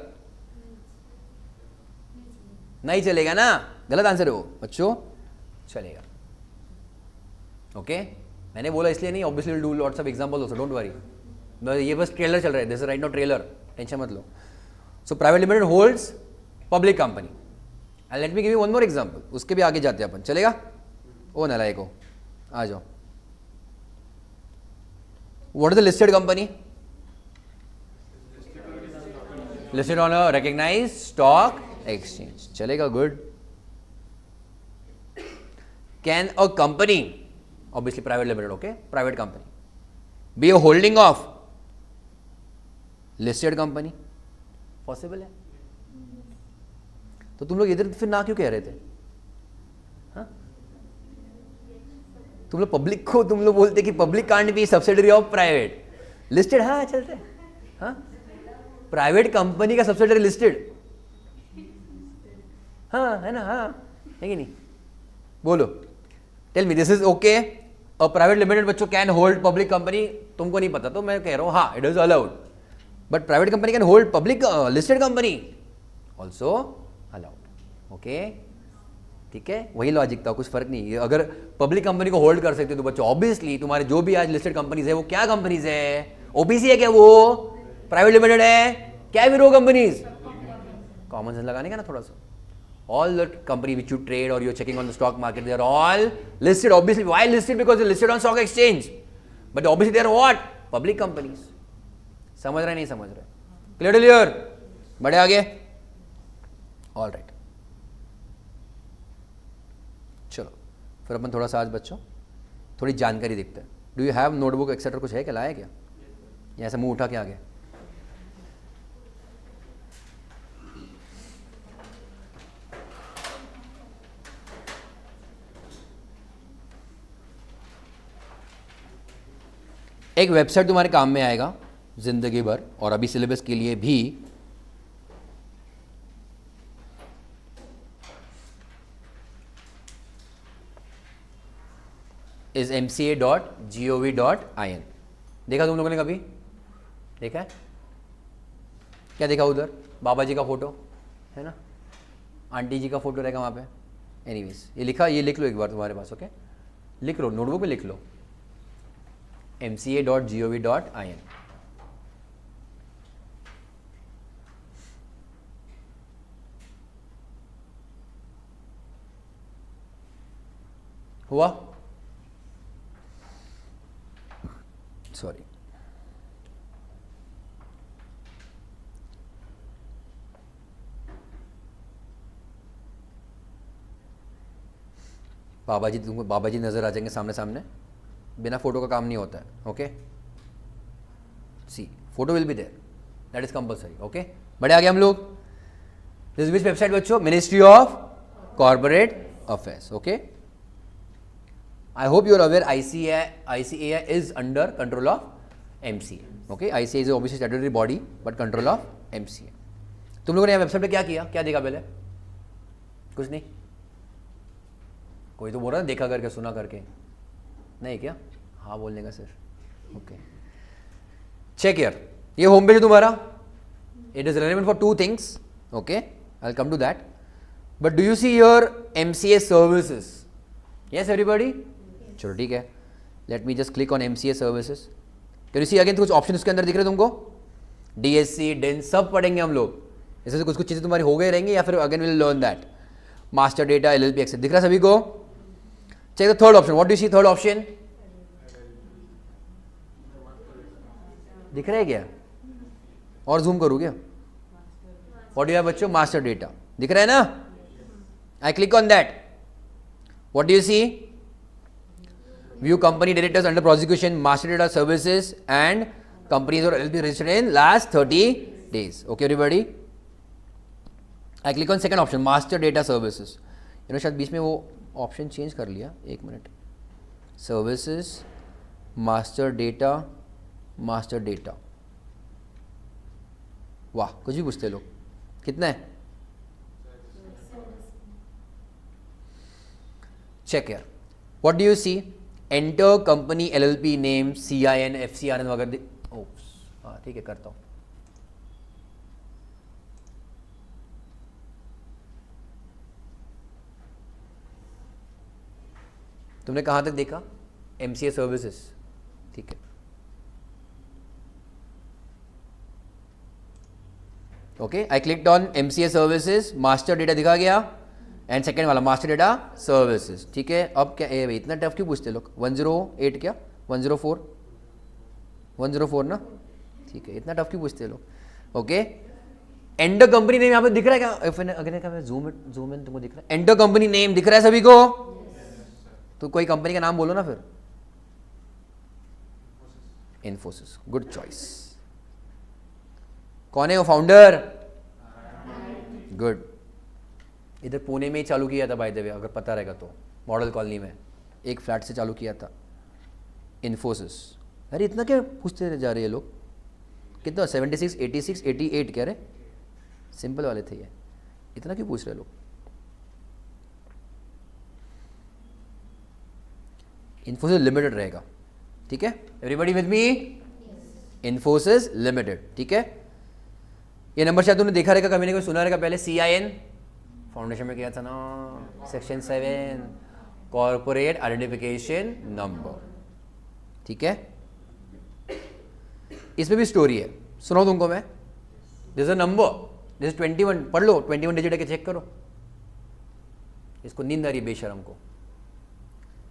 नहीं चलेगा ना? गलत आंसर है वो बच्चों. चलेगा. ओके, मैंने बोला इसलिए नहीं, obviously will do lots of example also, don't worry. ये बस ट्रेलर चल रहा है, this is right now trailer, tension मत लो. So private limited holds public company. And let me give you one more example. उसके भी आगे जाते हैं अपन. चलेगा? ओ नालायक हो, आ जाओ. What is the listed company? Listed on a recognized stock exchange. चलेगा? Good. Can a company, obviously private limited, okay, private company, be a holding of listed company? Possible है? तो तुम लोग इधर फिर ना क्यों कह रहे थे? हाँ? तुम लोग पब्लिक को तुम लोग बोलते कि public can't be subsidiary of private. Listed, हाँ चलते हैं. हाँ, प्राइवेट कंपनी का सब्सिडरी लिस्टेड, हाँ है ना? हाँ है कि नहीं? बोलो, tell me, this is okay. A private limited बच्चों कैन होल्ड पब्लिक कंपनी. तुमको नहीं पता तो मैं कह रहा हूँ, हाँ it is allowed. But private company can hold public listed company also allowed. Okay, ठीक है, वही लॉजिक था, कुछ फर्क नहीं है. अगर पब्लिक कंपनी को होल्ड कर सकते हो तो बच्चों ऑब्वियसली तुम्हारे जो भी आज लिस्टेड कंपनीज है वो क्या कंपनीज है? ओबीसी है क्या? वो प्राइवेट लिमिटेड है क्या? भी रो कंपनीज. कॉमन सेंस लगाने का ना थोड़ा सा. All the company which you trade और you checking on the stock market, they are all listed. Obviously why listed? Because they listed on stock exchange. But obviously they are what? Public companies. समझ रहे नहीं समझ रहे? Clear? बढ़े आगे. All right, चलो फिर अपन थोड़ा सा आज बच्चों थोड़ी जानकारी देखते हैं. Do you have notebook etcetera? कुछ है क्या? लाया क्या? या ऐसा मुंह उठा के आ गया? एक वेबसाइट तुम्हारे काम में आएगा जिंदगी भर, और अभी सिलेबस के लिए भी. Is mca.gov.in. देखा तुम लोगों ने कभी? देखा है? क्या देखा उधर? बाबा जी का फोटो है ना, आंटी जी का फोटो रहेगा वहाँ पे. एनीवेज, ये लिखा, ये लिख लो एक बार तुम्हारे पास. ओके, लिख लो, नोटबुक में लिख लो, mca.gov.in. हुआ? सॉरी, बाबा जी, तुमको बाबा जी नजर आ जाएंगे सामने सामने. बिना फोटो का काम नहीं होता है. Okay, see photo will be there, that is compulsory. Okay, बड़े आगे हम लोग. दिस विच वेबसाइट बच्चों? Ministry of corporate affairs. Okay, I hope you are aware ICAI is under control of MCA. Okay, ICAI is obviously statutory body but control of MCA. तुम लोगों ने यहाँ website पे क्या किया? क्या देखा पहले? कुछ नहीं. कोई तो बोल रहा है देखा करके, सुना करके. नहीं क्या? हाँ बोलने का सर. Okay, check here. ये होम पेज है तुम्हारा. It is relevant for two things. Okay, I will come to that. But do you see your MCA services? Yes everybody? चलो ठीक है, let me just click on MCA services. Can you see again कुछ option उसके अंदर दिख रहे तुमको? DSC, Dane सब पढ़ेंगे हम लोग. इसमें से कुछ कुछ चीज़ें तुम्हारी हो गई रहेंगी या फिर again will learn that. Master data LLP access दिख रहा है सभी को. Check the third option. What do you see third option? दिख रहा है क्या? और जूम करूँ क्या? व्हाट डू यू हैव बच्चों? मास्टर डेटा दिख रहा है ना? I click on that. What do you see? View company directors under prosecution, master data services and companies और LLP registered in last 30 days. Okay everybody? I click on second option, master data services. You know शायद बीच में वो option change कर लिया. एक minute. Services, master data. वाह, कुछ भी पूछते लोग. कितना है? चेक यार. What do you see? Enter company LLP name, CIN, FCRN वगैरह. हाँ ठीक है, करता हूँ. तुमने कहाँ तक देखा? MCA services. ठीक है. Okay, I clicked on MCA services. Master data दिखा गया एंड सेकेंड वाला मास्टर डेटा सर्विसेज. ठीक है. अब क्या भाई इतना टफ क्यों पूछते लोग? 108 क्या 104 ना. ठीक है, इतना टफ क्यों पूछते लोग? ओके, एंटर कंपनी नेम यहाँ पे दिख रहा है क्या? अगर जूम इन तुमको दिख रहा है? एंटर कंपनी नेम दिख रहा है सभी को? तो कोई कंपनी का नाम बोलो ना फिर. इन्फोसिस. Good choice. कौन है वो फाउंडर? गुड. इधर पुणे में ही चालू किया था बाय द वे, अगर पता रहेगा तो. मॉडल कॉलोनी में एक फ्लैट से चालू किया था इन्फोसिस. अरे इतना क्या पूछते जा रहे हैं लोग? कितना? 76, 86, 88 कह रहे. सिंपल वाले थे ये. इतना क्यों पूछ रहे लोग? इन्फोसिस लिमिटेड रहेगा. ठीक है, everybody with me? Infosys limited. ठीक है. ये नंबर शायद तुमने देखा रहेगा, कभी ना कभी सुना रहेगा पहले. CIN फाउंडेशन में किया था ना, सेक्शन 7 कॉर्पोरेट आइडेंटिफिकेशन नंबर. ठीक है. इसमें भी स्टोरी है, सुनाओ तुमको मैं. This a number, this 21. पढ़ लो, 21 डिजिट है कि चेक करो. इसको नींद आ रही है बेशरम को.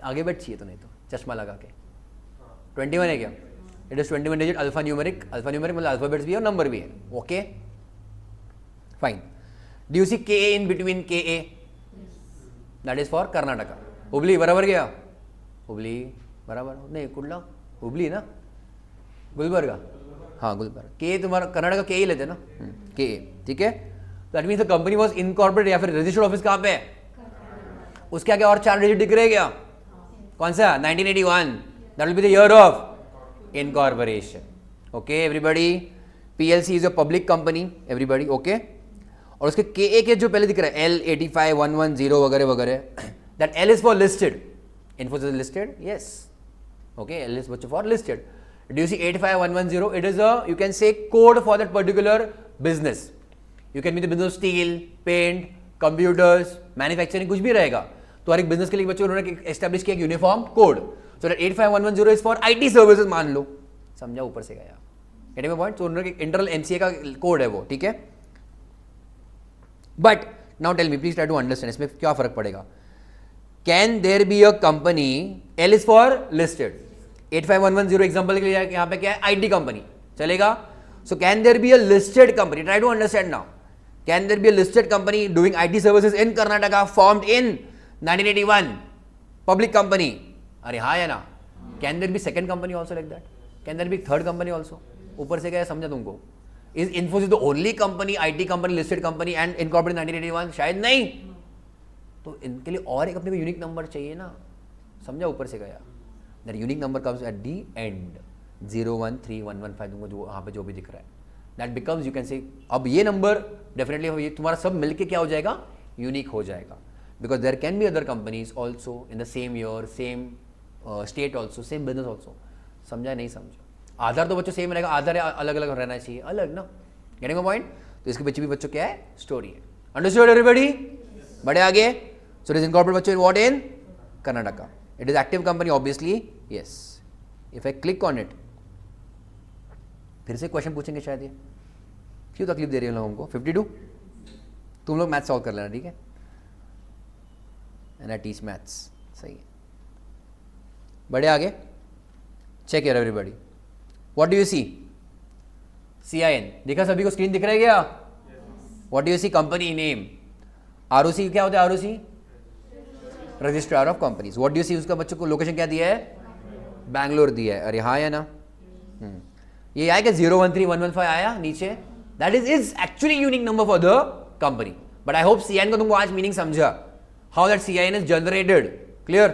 आगे बैठ चाहिए तो, नहीं तो चश्मा लगा के. 21 है क्या? It is 21 digit alpha numeric. Alpha numeric मतलब अल्फाबेट्स भी है और नंबर भी है. Okay fine. Do you see KA in between? KA that is for Karnataka. Hubli बराबर गया. हुबली बराबर नहीं, कुडला हुबली ना, गुलबर्गा. हाँ गुलबर्गा. KA तुम्हारा कर्नाटका KA लेते ना. KA. ठीक है. That means the company was incorporate या फिर रजिस्टर्ड ऑफिस कहाँ पे है? उसके आगे और 4 डिजिट दिख रहे क्या? कौन सा? 1981. That will be the year of incorporation. Okay everybody. PLC is a public company. Everybody okay. और उसके KA के जो पहले दिख रहा है L85110 वगैरह वगैरह, that L is for listed. Infosys is listed. Yes. Okay, L is for listed. Do you see 85110? It is a, you can say, code for that particular business. You can be the business of steel, paint, computers, manufacturing, कुछ भी रहेगा. तो हर एक business के लिए बच्चों उन्होंने establish किया एक uniform code. So that 85110 is for IT services मान लो. समझा? ऊपर से गया. Getting my point? तो उन्होंने इंटरनल MCA का कोड है वो. ठीक है. But now tell me, please try to understand, इसमें क्या फर्क पड़ेगा? Can there be a company, L is for listed. 85110 example के लिए यहाँ पे क्या है? IT company. चलेगा? So can there be a listed company? Try to understand now. Can there be a listed company doing IT services in Karnataka, formed in 1981, public company? अरे हाँ या ना? Can there B second company also like that? Can there be third company also? ऊपर से क्या समझा तुमको? Is Infosys the only company, IT company, listed company and incorporated 1981? शायद नहीं. तो इनके लिए और एक अपने को यूनिक नंबर चाहिए ना. समझा? ऊपर से गया. That unique number comes at the and. 013115 तुमको जो वहाँ पे जो भी दिख रहा है, दैट बिकम्स, यू कैन से, अब ये नंबर डेफिनेटली ये तुम्हारा सब मिलके क्या हो जाएगा? यूनिक हो जाएगा. Because there can be other companies also in the same year, same state also, same business also. समझा? नहीं समझा? आधार तो बच्चों सेम रहेगा, आधार अलग अलग रहना चाहिए, अलग ना. Getting my point? तो इसके पीछे भी बच्चों क्या है? स्टोरी है. Understood everybody? बड़े आगे. सो इट इज इनकॉर्पोरेटेड बच्चों what in Karnataka. It is active company obviously. Yes. If I click on it, फिर से क्वेश्चन पूछेंगे शायद ये, क्यों तकलीफ दे रही है लोगों को? 52 तुम लोग मैथ्स सॉल्व कर लेना, ठीक है? एंड आई टीच मैथ्स, सही है। बढ़े आगे, check here everybody, what do you see? CIN दिखा सभी को? स्क्रीन दिख रहा है क्या? What do you see? Company name. ROC क्या होता है? ROC registrar of companies. What do you see? उसका बच्चों को लोकेशन क्या दिया है? बैंगलोर दिया है। अरे हाँ या ना? ये आया क्या? 013115 आया नीचे? That is actually unique number for the company, but I hope CIN को तुमको आज मीनिंग समझा, how that CIN is generated. Clear?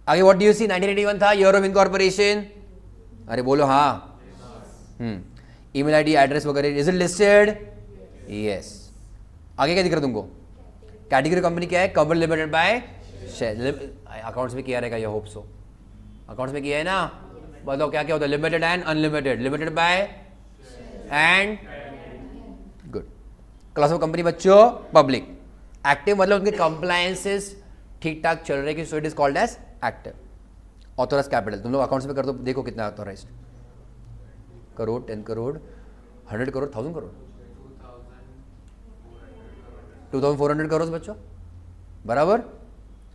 आगे व्हाट डू यू सी? 1981 था, ईयर ऑफ इनकॉर्पोरेशन। अरे बोलो हाँ। ईमेल आईडी, एड्रेस वगैरह, इज इट लिस्टेड? यस। आगे क्या दिख रहा है तुमको? कैटेगरी कंपनी क्या है? Company limited by share. Accounts में किया रहेगा, ये होप सो। अकाउंट्स में किया है ना? बताओ क्या क्या होता है? Limited and unlimited. Limited by and good. Class of company बच्चों पब्लिक। एक्टिव मतलब उनके कंप्लायंसेस ठीक ठाक चल रहे हैं, so it is called as active. Authorise capital तुम लोग अकाउंट्स में कर दो, देखो कितना ऑथोराइज। करोड़, 10 करोड़, 100 करोड़, 1000 करोड़, 2400 करोड़ बच्चों, बराबर।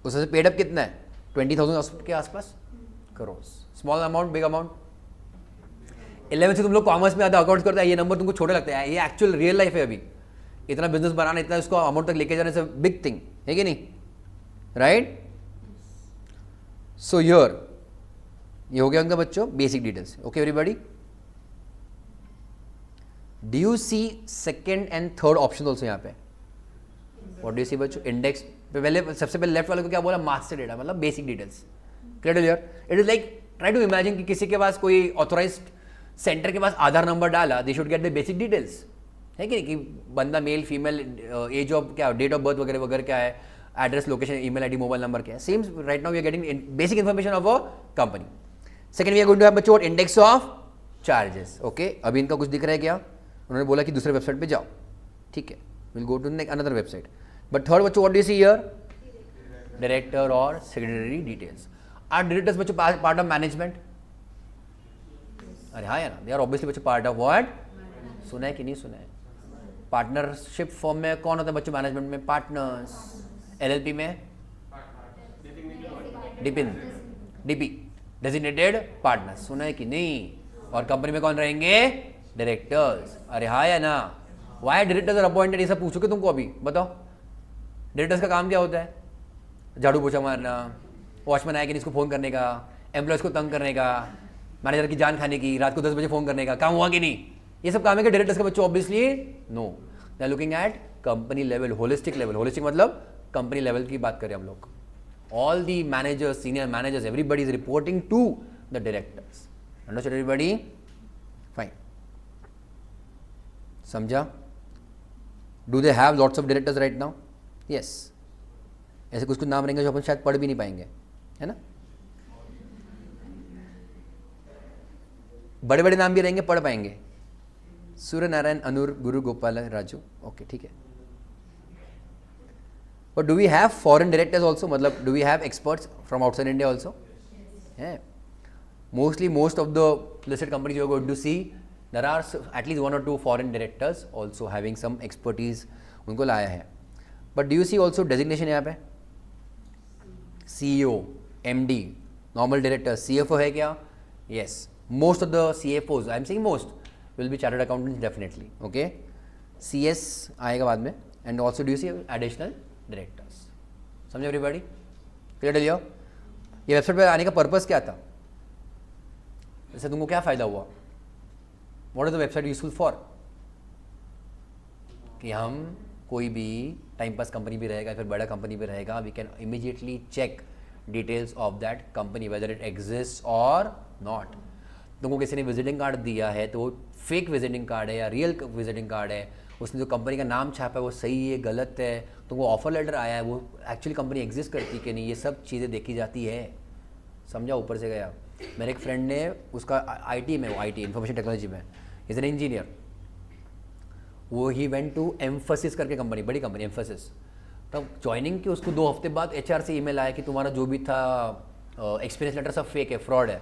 उससे पेड अप कितना है? 20,000 के आसपास crore. Small amount, big amount. 11 से तुम लोग कॉमर्स में आधा अकाउंट्स करते हैं, ये नंबर तुमको छोटे लगते हैं, ये एक्चुअल रियल लाइफ है। अभी इतना बिजनेस बनाना, इतना इसको अमाउंट तक लेके जाने से बिग थिंग है कि नहीं? राइट? सो योर ये हो गया उनका बच्चों basic details. Okay everybody, do you see second and third option also यहाँ पे? व्हाट डू यू सी बच्चों? इंडेक्स पहले, सबसे पहले लेफ्ट वाले को क्या बोला? मास्टर डेटा, मतलब basic details. Clear? It is like try to imagine कि किसी के पास कोई ऑथोराइज्ड सेंटर के पास आधार नंबर डाला, they should get the basic details, है कि नहीं? कि बंदा मेल फीमेल, एज ऑफ क्या, डेट ऑफ बर्थ वगैरह वगैरह क्या है, address, location, email ID, mobile number क्या है। Same right now we are getting basic information of a company. Second we are going to have बच्चों इंडेक्स ऑफ चार्जेस। ओके, अभी इनका कुछ दिख रहा है क्या? उन्होंने बोला कि दूसरे वेबसाइट पे जाओ, ठीक है, will go to another website. But third बच्चों what do you see here? Director और सेक्रेटरी डिटेल्स। आर डायरेक्टर्स बच्चों पार्ट ऑफ मैनेजमेंट? अरे हाँ या ना? दे आर ऑब्वियसली बच्चों पार्ट ऑफ व्हाट? सुना है कि नहीं सुना है? पार्टनरशिप फॉर्म में कौन होता है बच्चों? मैनेजमेंट में पार्टनर्स। LLP में DP डेजिग्नेटेड पार्टनर्स, सुना है कि नहीं? और कंपनी में कौन रहेंगे? डायरेक्टर्स। अरे हाँ या ना? Why directors are appointed? ये सब पूछोगे तुमको अभी, बताओ। डायरेक्टर्स का काम क्या होता है? झाड़ू पोछा मारना, वॉचमैन आया कि नहीं इसको फ़ोन करने का, एम्प्लॉयज़ को तंग करने का, मैनेजर की जान खाने की, रात को 10 बजे फ़ोन करने का, काम हुआ कि नहीं? ये सब काम है कि डायरेक्टर्स का बच्चों? Obviously no. They are looking at company level, holistic level. Holistic मतलब कंपनी लेवल की बात करें हम लोग। All the managers, senior managers, everybody is reporting to the directors. Understood everybody? Fine, समझा? Do they have lots of directors right now? Yes. ऐसे कुछ कुछ नाम रहेंगे जो अपन शायद पढ़ भी नहीं पाएंगे, है ना? बड़े बड़े नाम भी रहेंगे, पढ़ पाएंगे। सूर्य नारायण, अनुर, गुरु गोपाल, राजू। ओके, ठीक है। But do we have foreign directors also? मतलब do we have experts from outside India also? है mostly most of the listed companies you are going to see there are at least 1 or 2 foreign directors also having some expertise, उनको लाया है। But do you see also designation यहाँ पे? CEO, MD, normal director, CFO है क्या? Yes. Most of the CFOs, I am saying most, will be chartered accountants definitely. Okay, CS आएगा बाद में। And also do you see additional directors. समझे everybody? Clear लियो? ये वेबसाइट पे आने का पर्पस क्या था? इससे तुमको क्या फ़ायदा हुआ? What is the website useful for? कि हम कोई भी टाइम पास कंपनी भी रहेगा, फिर बड़ा कंपनी भी रहेगा, we can immediately check details of that company whether it exist और नॉट। तुमको किसी ने विजिटिंग कार्ड दिया है तो वो फेक विजिटिंग कार्ड है या रियल विजिटिंग कार्ड है, उसने जो कंपनी का नाम छापा है वो सही है गलत है, तुमको ऑफर लेटर आया है वो एक्चुअली कंपनी एग्जिस्ट करती कि नहीं, ये सब चीज़ें देखी जाती है। समझा? ऊपर से गया। मेरे एक फ्रेंड ने, उसका IT में, वो IT इंफॉर्मेशन टेक्नोलॉजी में, इज एन इंजीनियर, वो ही वेंट टू एम्फसिस करके कंपनी, बड़ी कंपनी एम्फसिस। तब ज्वाइनिंग की उसको 2 हफ्ते बाद HR से ईमेल आया कि तुम्हारा जो भी था एक्सपीरियंस लेटर सब फेक है, फ्रॉड है।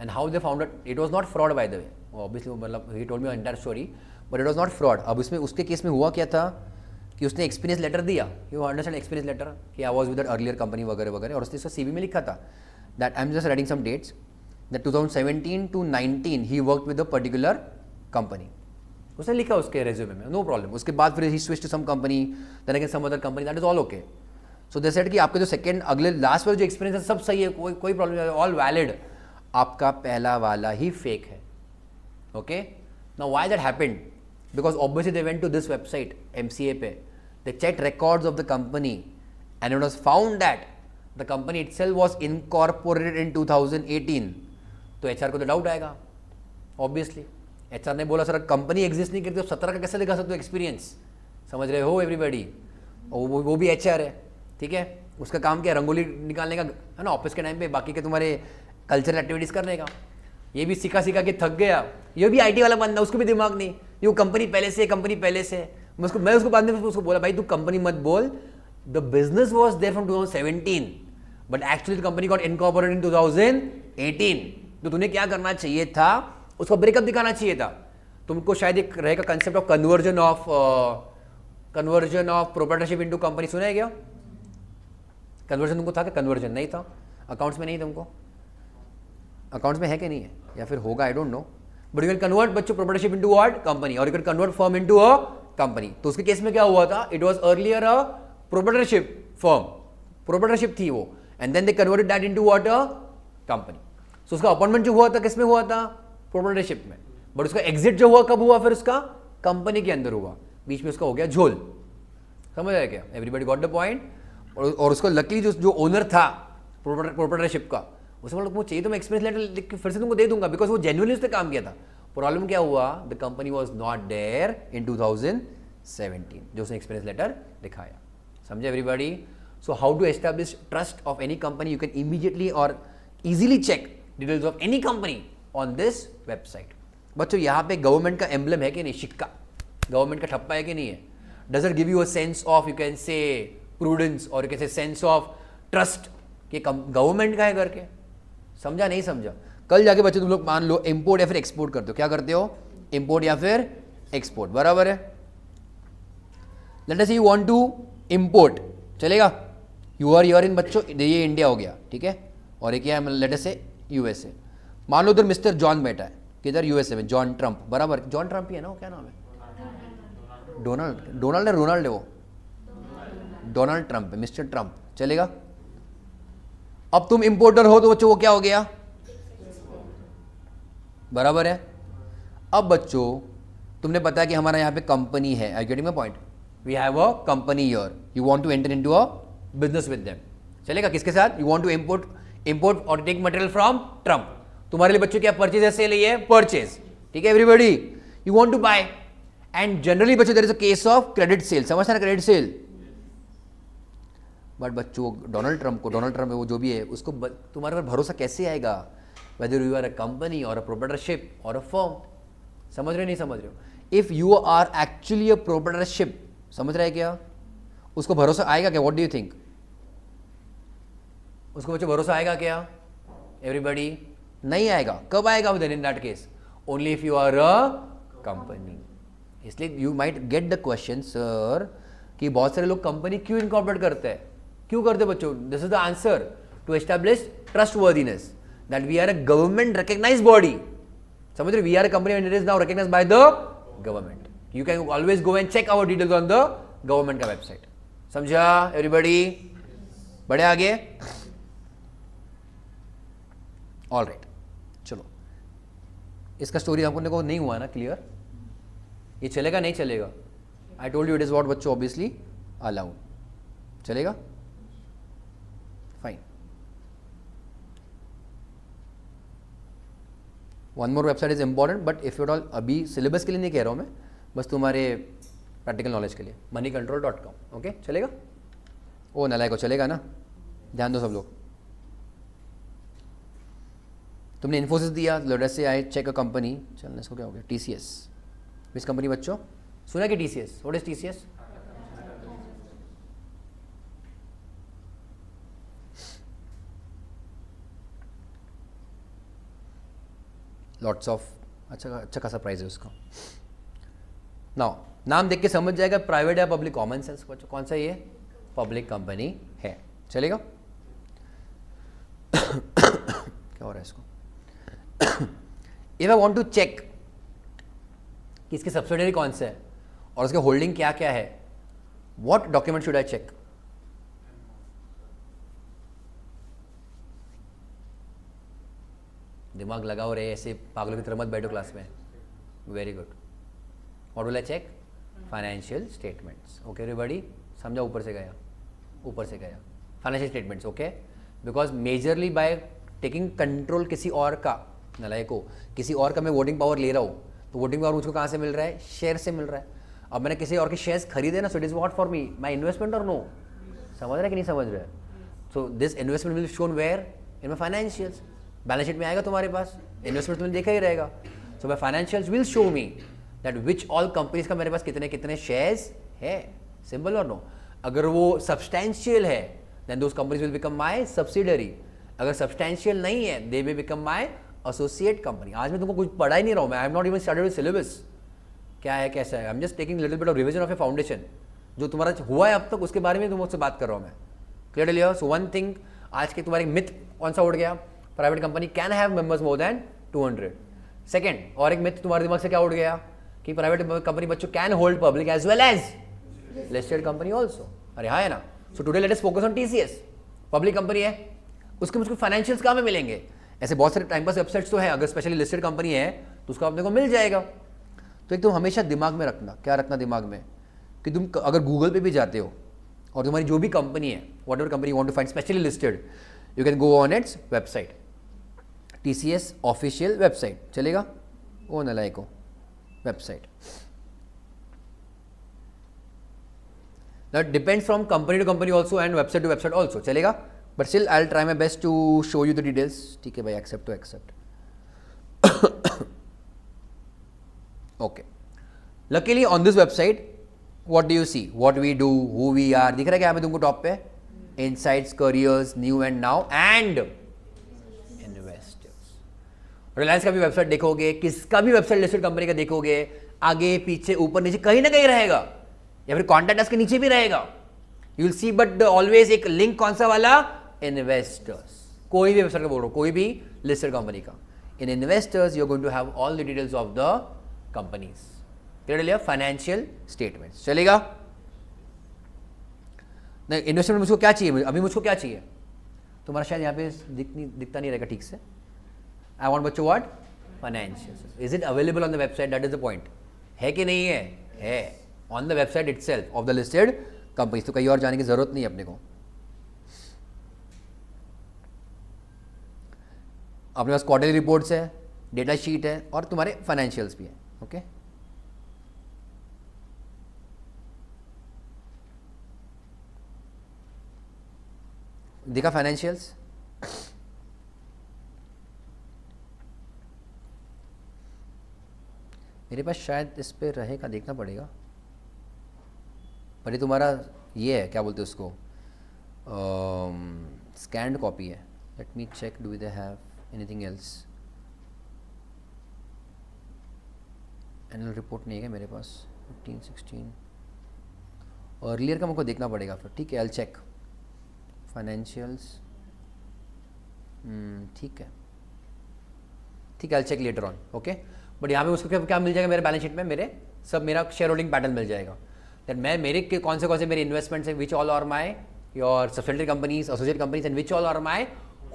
And how they found it was not fraud by the way, obviously, मतलब he told me entire story, but it was not fraud. अब उसमें उसके केस में हुआ क्या था कि उसने एक्सपीरियंस लेटर दिया, यू अंडरस्टैंड एक्सपीरियंस लेटर, कि I was with earlier company वगैरह वगैरह, और उसने इसका CV में लिखा था that I am just writing some dates that 2017 to 19 he work with a particular company. उसने लिखा उसके रेज्यूमे में, नो प्रॉब्लम. उसके बाद फिर he switch to some company, then again some other company, that is all okay. So they said कि आपके जो सेकंड अगले लास्ट वाला जो एक्सपीरियंस है सब सही है, कोई प्रॉब्लम नहीं, ऑल वैलिड. आपका पहला वाला ही फेक है. Okay, now why that happened? Because obviously they went to this website MCA पे, they check records of the company and it was found that the company itself was incorporated in 2018. तो HR को तो doubt आएगा obviously. HR ने बोला sir company exist नहीं करती तो 17 का कैसे दिखा सकते हो एक्सपीरियंस? समझ रहे हो एवरीबडी? वो भी HR है, ठीक है. उसका काम क्या, रंगोली निकालने का है ना ऑफिस के टाइम पे, बाकी के तुम्हारे कल्चरल एक्टिविटीज़ करने का. ये भी सीखा के थक गया. ये भी IT वाला बंदा, उसको भी दिमाग नहीं. ये वो कंपनी पहले से. मैं उसको बाद में उसको बोला भाई तू कंपनी मत बोल, the business was there from 2017 but actually the company got incorporated in 2018. तो तूने क्या करना चाहिए था, उसका ब्रेकअप दिखाना चाहिए था. तुमको शायद एक रहेगा concept of conversion of proprietorship into company. सुना है क्या? कन्वर्जन तुमको था कि कन्वर्जन नहीं था? अकाउंट्स में नहीं, तुमको अकाउंट्स में है कि नहीं है, या फिर होगा, I don't know. But you can convert बच्चों प्रोप्राइटरशिप इनटू व्हाट, कंपनी, और you can convert firm into a company. तो उसके केस में क्या हुआ था, it was earlier a proprietorship firm, proprietorship थी वो, and then they converted that into what, a company. So उसका अपॉइंटमेंट जो हुआ था किसमें हुआ था, प्रोप्राइटरशिप में, बट उसका एग्जिट जो हुआ कब हुआ, फिर उसका कंपनी के अंदर हुआ. बीच में उसका हो गया झोल. समझ आया क्या? Everybody got the point. और उसको लकीली जो ओनर था प्रोप्राइटरशिप का, उसने बोला मुझे चाहिए तो मैं एक्सपीरियंस लेटर लिख के फिर से तुमको दे दूंगा, बिकॉज वो जेन्युइनली उसने काम किया था. प्रॉब्लम क्या हुआ, the company was not there in 2017, जो उसने एक्सपीरियंस लेटर दिखाया. समझे everybody? So how to establish trust of any company, you can immediately और easily check details of any company on this website. बच्चों यहाँ पे गवर्नमेंट का एम्बलम है कि नहीं, सिक्का गवर्नमेंट का ठप्पा है कि नहीं है? Does it give you a sense of, you can say prudence, और you can say sense of trust कि गवर्नमेंट का है करके? समझा नहीं समझा? कल जाके बच्चे तुम लोग मान लो इंपोर्ट या फिर एक्सपोर्ट करते हो, क्या करते हो, इंपोर्ट या फिर एक्सपोर्ट, बराबर है. लेट अस से यू वांट टू इंपोर्ट, चलेगा? यू आर इन बच्चों, ये इंडिया हो गया, ठीक है, और एक क्या है, लेट अस से USA. मान लो उधर मिस्टर जॉन बैठा है, किधर, USA में, जॉन ट्रंप, बराबर. जॉन ट्रंप ही है ना, वो क्या नाम है, डोनाल्ड है, रोनाल्ड है वो, डोनाल्ड ट्रंप है, मिस्टर ट्रंप, चलेगा? अब तुम इंपोर्टर हो तो बच्चों वो क्या हो गया, बराबर है. अब बच्चों तुमने बताया कि हमारा यहाँ पे कंपनी है, I getting my point, we have a company here, you want to enter into a business with them, चलेगा? किसके साथ? यू वांट टू इंपोर्ट और टेक मटेरियल फ्रॉम ट्रंप. तुम्हारे लिए बच्चों क्या परचेज है, सेल है, परचेज, ठीक है everybody? You want to buy, and generally बच्चों there is a case of credit sale, समझते हैं ना, क्रेडिट सेल. बट बच्चों डोनाल्ड ट्रंप है वो जो भी है, उसको तुम्हारे पर भरोसा कैसे आएगा, whether you are a company और अ प्रोप्राइटरशिप और अ फर्म? समझ रहे नहीं समझ रहे हो? If you are actually a proprietorship, समझ रहे हैं क्या, उसको भरोसा आएगा क्या? What do you think? उसको बच्चों भरोसा आएगा क्या एवरीबॉडी? नहीं आएगा. कब आएगा then? In that case only if you are a company. इसलिए you might get the question sir कि बहुत सारे लोग कंपनी क्यों इनकॉर्पोरेट करते हैं, क्यों करते बच्चों? This is the answer, to establish trustworthiness, that we are a government recognised body. समझ रहे? We are a company and it is now recognised by the government. You can always go and check our details on the government का website. समझा everybody? बढ़े आगे? All right, चलो. इसका story आपको को नहीं हुआ ना क्लियर? ये चलेगा नहीं चलेगा? आई told you it is what बच्चों ऑब्वियसली अलाउड. चलेगा? Fine. One more website is important, but if you all, अभी सिलेबस के लिए नहीं कह रहा हूँ मैं, बस तुम्हारे प्रैक्टिकल नॉलेज के लिए, moneycontrol.com. ओके चलेगा? ओ नलायक को चलेगा ना? ध्यान दो सब लोग. तुमने इन्फोसिस दिया, late us say I check a company, चलने इसको क्या हो गया, TCS. विच कंपनी बच्चों? सुना कि TCS? What is TCS? Lots of अच्छा खासा प्राइस है उसका. नाउ नाम देख के समझ जाएगा प्राइवेट या पब्लिक, कॉमन सेंस कौन सा ये पब्लिक कंपनी है, चलेगा। क्या हो रहा है इसको। If I want to check कि इसके सब्सिडियरी कौन से है और उसके होल्डिंग क्या क्या है, what document should I check? दिमाग लगाओ रे, ऐसे पागलों की तरह मत बैठो क्लास में। Very good. What will I check? Financial statements. Okay everybody, समझा? ऊपर से गया, ऊपर से गया। Financial statements, okay. Because majorly by taking control किसी और का, नलायक को, किसी और का मैं वोटिंग पावर ले रहा हूँ, तो वोटिंग पावर मुझको कहाँ से मिल रहा है? शेयर से मिल रहा है। अब मैंने किसी और के शेयर्स खरीदे ना, so it is what for me, my investment और नो? समझ रहे कि नहीं समझ रहे? So this investment will shown where? In my financials. Balance sheet में आएगा तुम्हारे पास, इन्वेस्टमेंट तुमने देखा ही रहेगा। So my financials will show me that which all companies का मेरे पास कितने कितने शेयर्स है। सिंपल और नो? अगर वो सब्सटैंशियल है then those companies will become my subsidiary. अगर सब्सटैंशियल नहीं है they will become my associate company. आज मैं तुमको कुछ पढ़ा ही नहीं रहा हूँ, मैं I am not even started with syllabus, क्या है कैसा है। I am just taking little bit of revision of A foundation. जो तुम्हारा हुआ है अब तक उसके बारे में तुम मुझसे बात कर रहा हूँ मैं। क्लियर लिया? सो वन थिंग, आज के तुम्हारी मिथ कौन सा उड़ गया? Private company can have members more than 200। Second, और एक मिथ तुम्हारे दिमाग से क्या उड़ गया कि प्राइवेट कंपनी बच्चों can hold public as well as listed company also. अरे हाँ है ना? So today let us focus on TCS. Public company है, उसके मुझको फाइनेंशियल्स कहाँ में मिलेंगे? ऐसे बहुत सारे टाइम पास वेबसाइट्स तो है, अगर स्पेशली लिस्टेड कंपनी है तो उसको अपने को मिल जाएगा। तो एक तुम हमेशा दिमाग में रखना, क्या रखना दिमाग में, कि तुम अगर गूगल पे भी जाते हो और तुम्हारी जो भी कंपनी है, whatever company want to find specially listed, you can go on its website, TCS official website, चलेगा? ओ नलायको website. That depends from company to company also and website to website also, चलेगा? But still I will try my best to show you the details. ठीक है भाई, accept to accept. Okay, luckily on this website what do you see, what we do, who we are, दिख रहा है क्या हमें तुमको टॉप पे? Insights, careers, new and now and investors. Reliance का भी वेबसाइट देखोगे, किसका भी वेबसाइट लिस्टेड कंपनी का देखोगे, आगे पीछे ऊपर नीचे कहीं ना कहीं रहेगा, या फिर कॉन्टैक्ट अस के नीचे भी रहेगा। You will see but always एक लिंक कौन सा वाला? इन्वेस्टर्स। कोई भी वेबसाइट का बोल रहा हूं, कोई भी लिस्टेड कंपनी का, in investors you are going to have all the details of the companies. Clear लिया? फाइनेंशियल स्टेटमेंट्स, चलेगा? नहीं, इन्वेस्टमेंट मुझको क्या चाहिए अभी, मुझको क्या चाहिए? तुम्हारा शायद यहाँ पे दिखता नहीं रहेगा ठीक से। आई वॉन्ट बच्चों what? Financial. Is it available on the website? That is the point. है कि नहीं है? है on the website itself of the listed companies. तो कहीं और जाने की जरूरत नहीं है अपने को। अपने पास क्वार्टरली रिपोर्ट्स है, डेटा शीट है और तुम्हारे फाइनेंशियल्स भी है। ओके, देखा फाइनेंशियल्स? मेरे पास शायद इस पे रहेगा, देखना पड़ेगा। पर ये तुम्हारा ये है, क्या बोलते हैं उसको, स्कैन्ड कॉपी है। Let me check, do they have anything else? Annual report नहीं है मेरे पास। 15-16 अर्लियर का मुझको देखना पड़ेगा फिर। ठीक है, आई विल चेक फाइनेंशियल्स। ठीक है, ठीक है, I will check later on. Okay, but यहाँ पे उसको क्या मिल जाएगा मेरे बैलेंस शीट में? मेरे सब मेरा शेयर होल्डिंग पैटर्न मिल जाएगा। दैट मैं मेरे के कौन से मेरे इन्वेस्टमेंट्स हैं, which all are my your subsidiary companies, associate companies and which all are my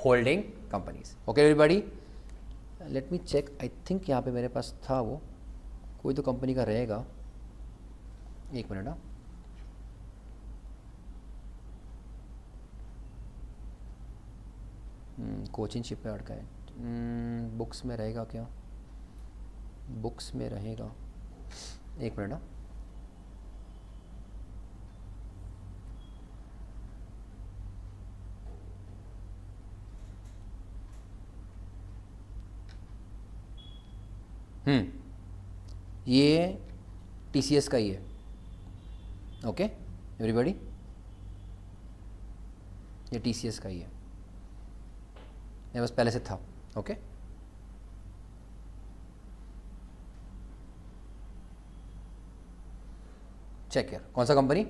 holding companies. Okay everybody, let me check. I think यहाँ पे मेरे पास था वो, कोई तो कंपनी का रहेगा। एक मिनट। हाँ, कोचिंग शिप में अटका है। बुक्स में रहेगा क्या? बुक्स में रहेगा, एक मिनट। ये टीसीएस का ही है। ओके एवरीबॉडी, ये टीसीएस का ही है, ये बस पहले से था। ओके, चेक यार, कौन सा कंपनी?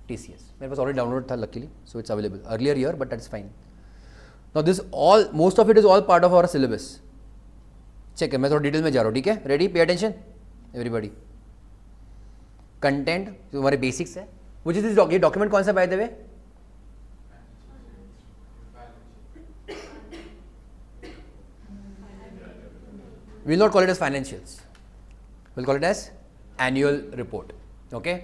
TCS. मेरे पास ऑलरेडी डाउनलोड था luckily, so it's available earlier year, but that's fine. Now this all, most of it is all part of our syllabus. Check है, मैं थोड़ा डिटेल में जा रहा हूँ, ठीक है? Ready? Pay attention everybody. Content जो हमारे बेसिक्स है, विच इज दिस ये डॉक्यूमेंट कौन सा bye the way? We'll not call it as financials. We'll call it as annual report. Okay?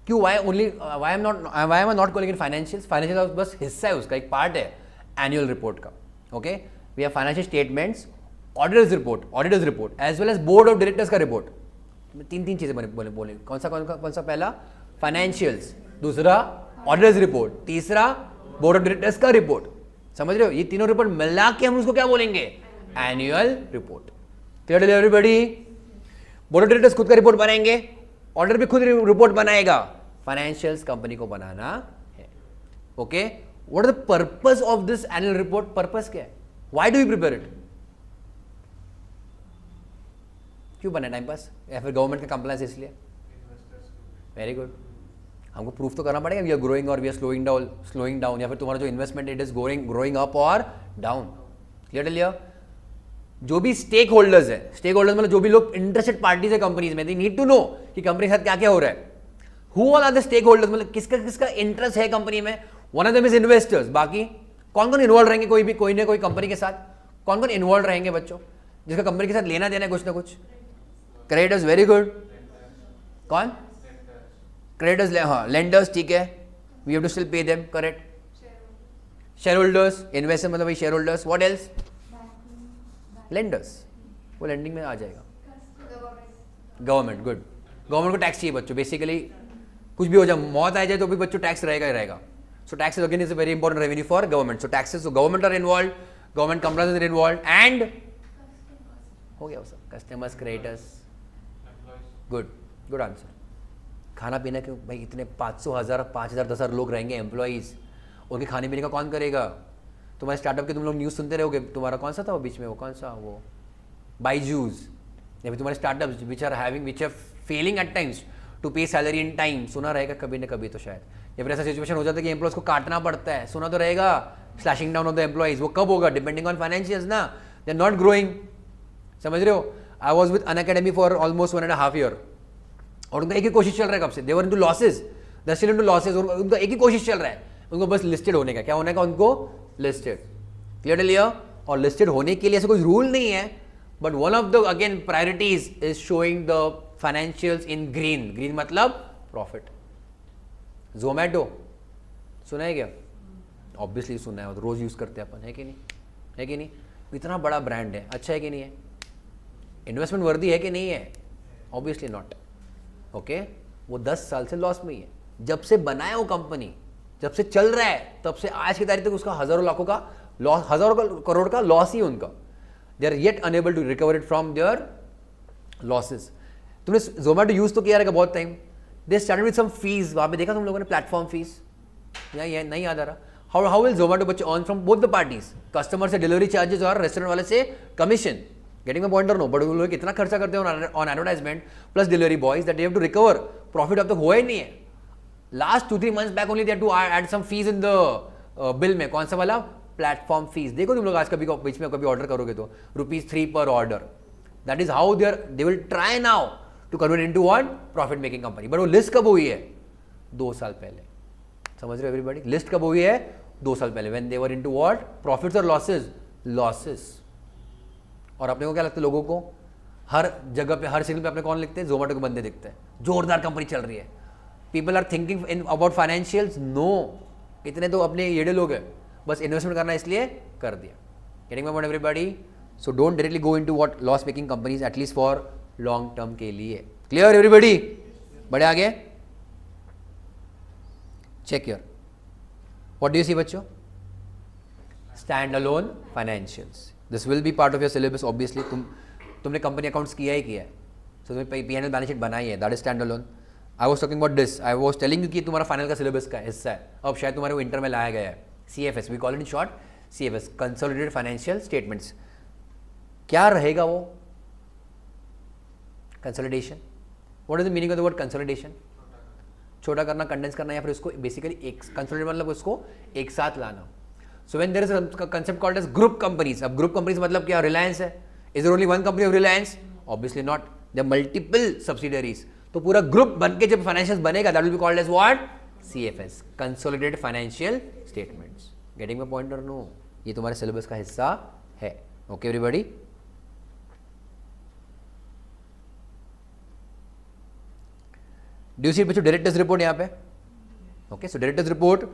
क्यों? Why am I not calling it financials? Financials बस हिस्सा है उसका, एक पार्ट है annual report का. Okay? We have financial statements, auditors report, as well as board of directors का report. तीन चीजें बोले. कौन सा पहला? Financials. दूसरा auditors report. तीसरा board of directors का report. समझ रहे हो? ये तीनों रिपोर्ट मिला के हम उसको क्या बोलेंगे? Annual report. Clear to everybody? Board of directors खुद का रिपोर्ट बनाएंगे, ऑडिटर भी खुद रिपोर्ट बनाएगा, फाइनेंशियल्स कंपनी को बनाना है. Okay, what are the purpose of this annual report? Purpose क्या है? Why do you prepare it? क्यों बना? टाइम पास या फिर गवर्नमेंट का कंप्लायंस इसलिए? Very good. हमको प्रूफ तो करना पड़ेगा वी आर ग्रोइंग और वी आर स्लोइंग डाउन, या फिर तुम्हारा जो investment it is growing up और डाउन. क्लियर टू लिया? जो भी स्टेक होल्डर्स है, स्टेक होल्डर्स मतलब जो भी लोग इंटरेस्टेड पार्टीज है कंपनीज में, दे नीड टू नो कि कंपनी के साथ क्या क्या हो रहा है. Who all are the stakeholders, मतलब किसका इंटरेस्ट है कंपनी में. One of them is investors. बाकी कौन कौन इन्वॉल्व रहेंगे कोई ना कोई कंपनी के साथ? कौन कौन इन्वॉल्व रहेंगे बच्चों, जिसका कंपनी के साथ लेना देना है कुछ ना कुछ? क्रेडिटर्स. Very good. कौन? क्रेडिटर्स. हाँ, लेंडर्स. ठीक है, we have to still pay them. Correct. Share holders. Investor मतलब share holders. What else? Lenders. वो लेंडिंग में आ जाएगा. गवर्नमेंट. गुड. गवर्नमेंट को टैक्स चाहिए बच्चों. बेसिकली कुछ भी हो जाए, मौत आ जाए तो भी बच्चों टैक्स रहेगा ही रहेगा. So tax again is a very important revenue for government. So taxes, so government are involve, government companies are involve, and हो गया सब. Customers, creators. Good answer. खाना पीना क्यों भाई? इतने 500, 1000, 5000, 10,000 लोग रहेंगे एम्प्लॉइज, उनके खाने पीने का कौन करेगा? तुम्हारे स्टार्टअप के तुम लोग न्यूज़ सुनते रहोगे. तुम्हारा कौन सा था वो बीच में, वो कौन सा, वो बाईजूस, या फिर तुम्हारे startups which are failing at times to pay salary in time, सुना रहेगा कभी ना कभी तो शायद. या फिर ऐसा सिचुएशन हो जाता है कि एम्प्लॉयज को काटना पड़ता है, सुना तो रहेगा. Slashing down of the employees, वो कब होगा? डिपेंडिंग ऑन फाइनेंशियल्स ना. They are not growing. समझ रहे हो? I was with Unacademy for almost 1.5 year, और उनका एक ही कोशिश चल रहा है कब से. They were into losses, they still into losses, और उनका एक ही कोशिश चल रहा है, उनको बस लिस्टेड होने का. क्या होने का उनको? लिस्टेड. क्लियर लिया? और लिस्टेड होने के लिए ऐसा कोई रूल नहीं है, but one of the again priorities is showing the financials in green. Green मतलब प्रॉफिट. जोमैटो सुना है क्या? ऑब्वियसली सुना है, रोज यूज करते हैं अपन, है कि नहीं? है कि नहीं? इतना बड़ा ब्रांड है, अच्छा है कि नहीं है? इन्वेस्टमेंट वर्दी है कि नहीं है? Obviously not. ओके, वो 10 साल से लॉस में ही है. जब से बनाया वो कंपनी, जब से चल रहा है, तब से आज की तारीख तक उसका हजारों लाखों का लॉस, हजारों करोड़ का लॉस ही उनका. They are yet unable to recover it from their losses. तुमने जोमेटो यूज तो किया रहेगा बहुत time. They started with some fees. वहां पे देखा तुम लोगों ने प्लेटफॉर्म फीस? नहीं याद आ रहा. हाउ विल जोमेटो बच्चे earn from both the parties, customer से डिलीवरी चार्जेस और रेस्टोरेंट वाले से कमीशन. गेटिंग माय पॉइंट और नो? बट वो लोग कितना खर्चा करते हैं on advertisement plus delivery boys, that they have to recover. Profit अब तक हुआ ही नहीं है. Last 2-3 months back only they had to add some fees in the bill में. कौन सा वाला? Platform fees. देखो तुम लोग आज कभी बीच में कभी ऑर्डर करोगे तो ₹3 पर order. That is how they will try now to convert into what? Profit making company. But वो लिस्ट कब हुई है? 2 साल पहले. समझ रहे हो एवरीबॉडी? लिस्ट कब हुई है? 2 साल पहले. When they were into what? Profits और लॉसेस? लॉसेस. और अपने को क्या लगता है? लोगों को हर जगह पे, हर सिग्नल पे अपने कौन लिखते हैं? जोमेटो के बंदे दिखते हैं. जोरदार कंपनी चल रही है. People are thinking in about financials? No. इतने तो अपने येड़े लोग हैं, बस इन्वेस्टमेंट करना इसलिए कर दिया. Getting my point everybody? So don't directly go into what loss making companies, at least for long term के लिए. Clear everybody? बड़े आगे. Check your. What do you see बच्चों? Stand alone financials. This will be part of your syllabus obviously. तुमने company accounts किया ही किया है, सो तुमने P&L बैलेंस शीट बनाई है, that is stand alone. I was talking about this. I was telling you कि तुम्हारा फाइनल का सिलेबस का हिस्सा है. अब शायद तुम्हारे वो इंटर में लाया गया है. CFS, we call it in short CFS, consolidated financial statements. क्या रहेगा वो? Consolidation. What is the meaning of the word consolidation? छोटा करना, कंडेंस करना, या फिर उसको बेसिकली एक कंसोलिडेट मतलब उसको एक साथ लाना. So when there is a concept called as group companies. अब ग्रुप कंपनीज मतलब क्या? रिलायंस है. Is there only one company of Reliance? Obviously not. There are multiple subsidiaries. तो पूरा ग्रुप बन के जब फाइनेंशियल्स बनेगा, that will be called as what? CFS, consolidated financial statements. Getting my point और नो? ये तुम्हारे सिलेबस का हिस्सा है. Okay everybody? Do you see बच्चों डायरेक्टर्स रिपोर्ट यहाँ पे? ओके, सो डायरेक्टर्स रिपोर्ट,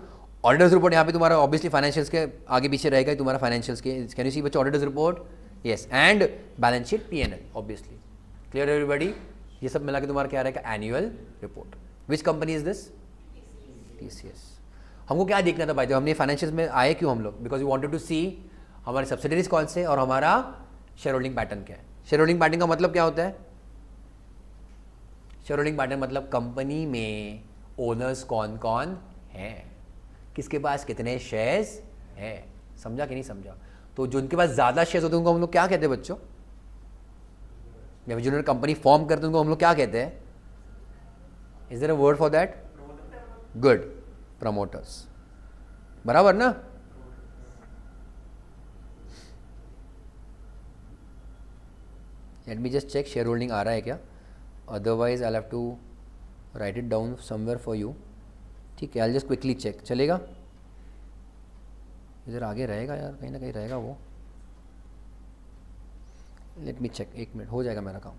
ऑडिटर्स रिपोर्ट यहाँ पे तुम्हारा ऑब्वियसली फाइनेंशियल्स के आगे पीछे रहेगा ही तुम्हारा फाइनेंशियल्स के. कैन यू सी बच्चों auditors report? Yes. And balance sheet, P&L obviously. Clear everybody? ये सब मिला के तुम्हारा क्या रहेगा? Annual report. Which company is this? TCS. हमको क्या देखना था भाई? जब हमने फाइनेंशियल्स में आए क्यों हम लोग? बिकॉज वी वांटेड टू सी हमारे सब्सिडरीज कौन से और हमारा शेयर होल्डिंग पैटर्न क्या है. शेयर होल्डिंग पैटर्न का मतलब क्या होता है? शेयर होल्डिंग पैटर्न मतलब कंपनी में ओनर्स कौन कौन है, किसके पास कितने शेयर्स है. समझा कि नहीं समझा? तो जो उनके पास ज़्यादा शेयर्स होते हैं उनको हम लोग क्या कहते हैं बच्चों? जब जिन्होंने कंपनी फॉर्म करते हैं उनको हम लोग क्या कहते हैं? Is there a word for that? Good, promoters. बराबर ना? Let me just check share holding आ रहा है क्या, otherwise I have to write it down somewhere for you. ठीक है, आई जस्ट क्विकली चेक. चलेगा? इधर आगे रहेगा यार, कहीं ना कहीं रहेगा वो. लेट मी चेक, 1 मिनट, हो जाएगा मेरा काम.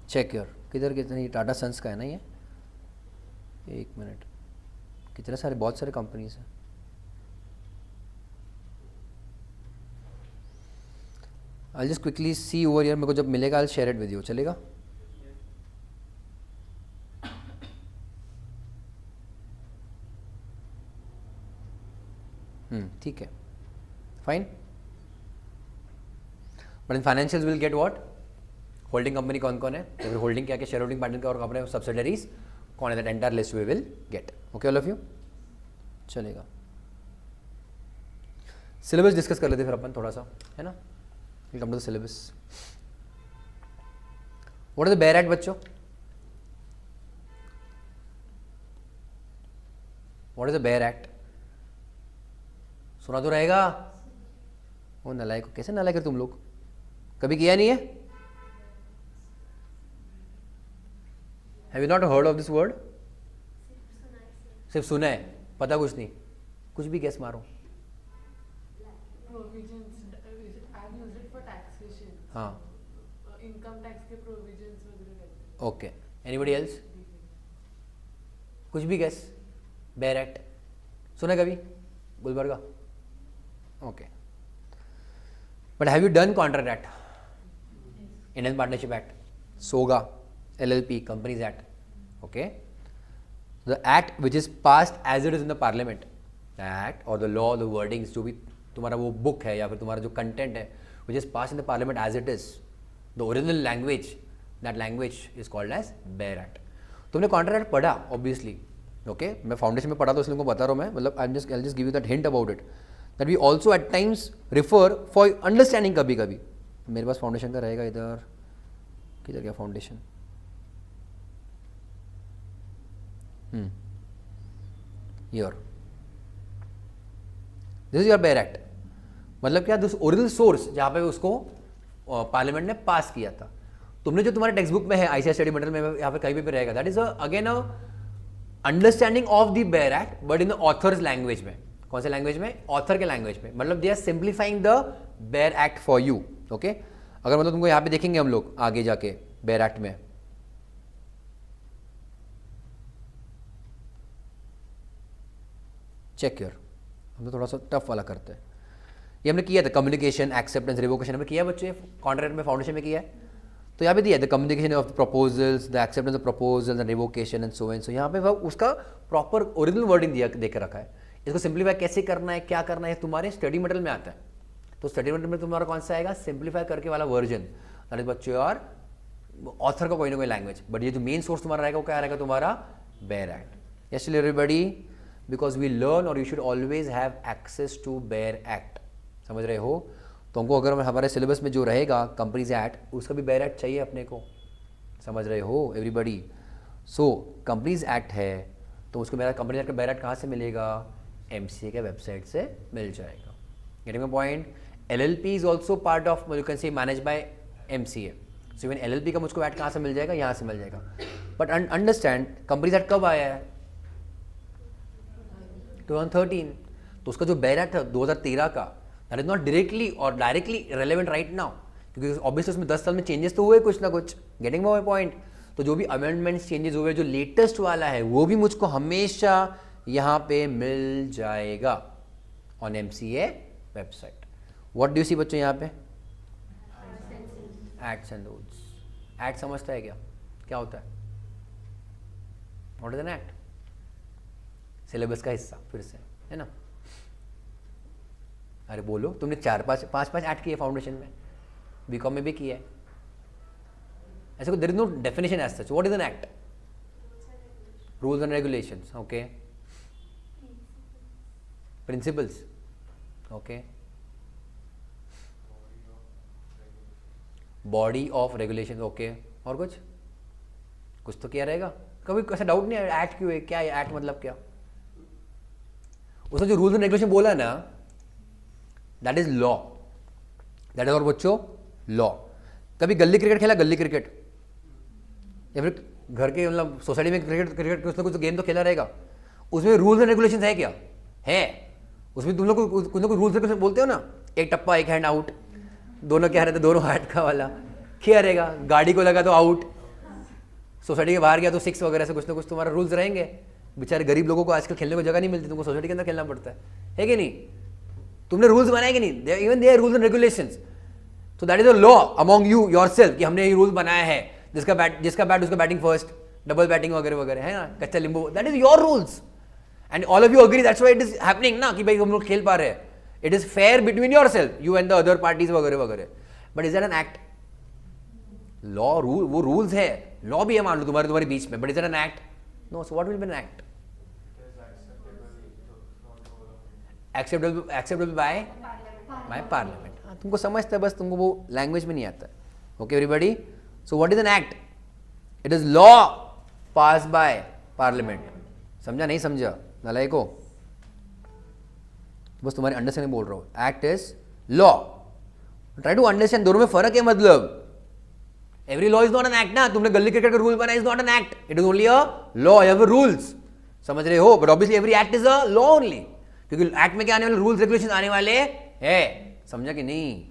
Check your. किधर कितने? टाटा सन्स का है ना ये? 1 मिनट. कितने सारे, बहुत सारे कंपनीज हैं. I just quickly see over here. मेरे को जब मिलेगा I share it with you. चलेगा? ठीक है, fine. But in financials will get what? Holding company कौन कौन है, तो फिर होल्डिंग क्या क्या, शेयर होल्डिंग पैटर्न का, और अपने सब्सिडरीज कौन है, that entire list we will get. Okay all of you? चलेगा. सिलेबस डिस्कस कर लेते फिर अपन थोड़ा सा, है ना? Will come to the syllabus. What is the bare act बच्चों? What is the bare act? सुना तो रहेगा. वो नलायक, कैसे नलायक है तुम लोग? कभी किया नहीं है? Have you not heard of this word? सिर्फ सुना है, पता कुछ नहीं. कुछ भी गैस मारो. हाँ. इनकम टैक्स के प्रोविजंस वगैरह. ओके. Anybody else? कुछ भी गैस. बेयर एक्ट सुना कभी? Gulbarga. Okay. But have you done contract act, Indian partnership act, SOGA, LLP, Companies Act, okay? The act which is passed as it is in the parliament, the act or the law, the wordings, जो भी तुम्हारा वो book है या फिर तुम्हारा जो content है, which is passed in the parliament as it is, the original language, that language is called as Bear Act. तुमने contract act पढ़ा obviously, okay? मैं foundation में पढ़ा तो इसलिए उनको बता रहा हूँ मैं, मतलब I'll just give you that hint about it, that we also at times refer for understanding कभी कभी. मेरे पास foundation का रहेगा इधर, किधर गया foundation? Your, this is your bare act. मतलब क्या? दिस ओरिजिनल सोर्स जहाँ पे उसको पार्लियामेंट ने पास किया था. तुमने जो तुम्हारे टेक्स्ट बुक में है, ICAI स्टडी मटेरियल में, यहाँ पे कहीं भी रहेगा, that is again a understanding of the bare act but in the author's language में. कौन से लैंग्वेज में? ऑथर के लैंग्वेज में. मतलब they are simplifying the bare act for you. Okay. अगर मतलब तुमको यहाँ पे देखेंगे हम लोग आगे जाके बेयर एक्ट में, चेक योर, हम तो थोड़ा सा टफ वाला करते हैं। ये हमने किया था, कम्युनिकेशन, एक्सेप्टेंस, रिवोकेशन हमने किया बच्चे कॉन्ट्रैक्ट में, फाउंडेशन में किया है। तो यहाँ पे दिया the communication of proposals, the acceptance of proposals and revocation and so and so. यहाँ पे उसका प्रॉपर ओरिजिनल वर्डिंग दिया देकर रखा है। इसको सिंप्लीफाई कैसे करना है, क्या करना है, तुम्हारे स्टडी मटेरियल में आता है। तो स्टडी मटेरियल में तुम्हारा कौन सा आएगा, सिंप्लीफाई करके वाला वर्जन, अरे बच्चों यार ऑथर का कोई ना कोई लैंग्वेज। बट ये जो मेन सोर्स तुम्हारा रहेगा वो क्या रहेगा, तुम्हारा bare act. Yes everybody, because we learn और you should always have access to bare act. समझ रहे हो? तो हमको अगर हमारे सिलेबस में जो रहेगा कंपनीज एक्ट, उसका भी बेयर एक्ट चाहिए अपने को। समझ रहे हो एवरीबडी? सो कंपनीज एक्ट है तो उसको मेरा कंपनीज एक्ट का बेयर एक्ट कहाँ से मिलेगा, MCA के वेबसाइट से मिल जाएगा। Getting my point? LLP is also part of, you can से manage by MCA। So even LLP का मुझको एक्ट कहाँ से मिल जाएगा, यहाँ से मिल जाएगा। बट अंडरस्टैंड कंपनीज एक्ट कब आया है, 2013। तो उसका जो बेयर एक्ट था 2013 का, दैट इज नॉट डायरेक्टली और डायरेक्टली रेलेवेंट राइट नाउ, क्योंकि ऑब्वियसली उसमें 10 साल में चेंजेस तो हुए कुछ ना कुछ। Getting my point? तो जो भी अमेंडमेंट्स चेंजेस हुए, जो लेटेस्ट वाला है वो भी मुझको हमेशा यहाँ पे मिल जाएगा on MCA website. What do you see बच्चों यहाँ पे, एक्ट्स एंड रूल्स। एक्ट समझता है क्या, क्या होता है, what is an act? Syllabus का हिस्सा फिर से है ना। अरे बोलो, तुमने 4-5 एक्ट किए फाउंडेशन में, बीकॉम में भी किया है। ऐसे को there is no definition as such. What is an act? Rules and regulations, okay, principles, okay, body of regulation, okay, और कुछ तो क्या रहेगा? कभी ऐसा डाउट नहीं है एक्ट क्यों है, क्या है एक्ट मतलब क्या? उसने जो रूल्स एंड रेगुलेशन बोला ना, that is law, that is और बच्चों लॉ। कभी गली क्रिकेट खेला, गली क्रिकेट, या फिर घर के मतलब सोसाइटी में क्रिकेट कुछ ना कुछ गेम तो खेला रहेगा, उसमें रूल्स एंड रेगुलेशन है क्या, है? उसमें तुम लोग कुछ ना कुछ रूल्स रेगुलेशन बोलते हो ना, एक टप्पा एक हैंड आउट, दोनों क्या रहते, दोनों हाथ का वाला क्या रहेगा, गाड़ी को लगा तो आउट, सोसाइटी के बाहर गया तो 6 वगैरह से कुछ ना कुछ तुम्हारा रूल्स रहेंगे। बेचारे गरीब लोगों को आजकल खेलने को जगह नहीं मिलती, तुमको सोसाइटी के अंदर खेलना पड़ता है कि नहीं? तुमने रूल्स बनाए कि नहीं? Even their rules and regulations. So that is a law among you yourself कि हमने ये रूल बनाया है, जिसका बैट उसका बैटिंग फर्स्ट, डबल बैटिंग वगैरह वगैरह है ना, कच्चा लींबू, that is your rules and all of you agree, that's why it is happening ना, कि भाई हम लोग खेल पा रहे हैं। It is fair between yourself, you and the other parties वगैरह वगैरह। But is that an act? Law rule, वो रूल्स है, लॉ भी है मान लो तुम्हारे बीच में, but is that an act? No. So what will be an act? Acceptable by parliament. तुमको समझता है, बस तुमको वो लैंग्वेज में नहीं आता। Okay everybody? So what is an act? It is law pass by parliament. समझा नहीं समझा नालायको? बस तुम्हारे अंडरस्टैंडिंग बोल रहा हूं। Act is law, try to understand, दोनों में फर्क है। मतलब every law is not an act ना। तुमने गली क्रिकेट का रूल बनाया, is not an act, it is only a law, you have rules. समझ रहे हो? But obviously every act is a law only, क्योंकि एक्ट में क्या आने वाले, रूल्स रेगुलेशन आने वाले है। समझा कि नहीं?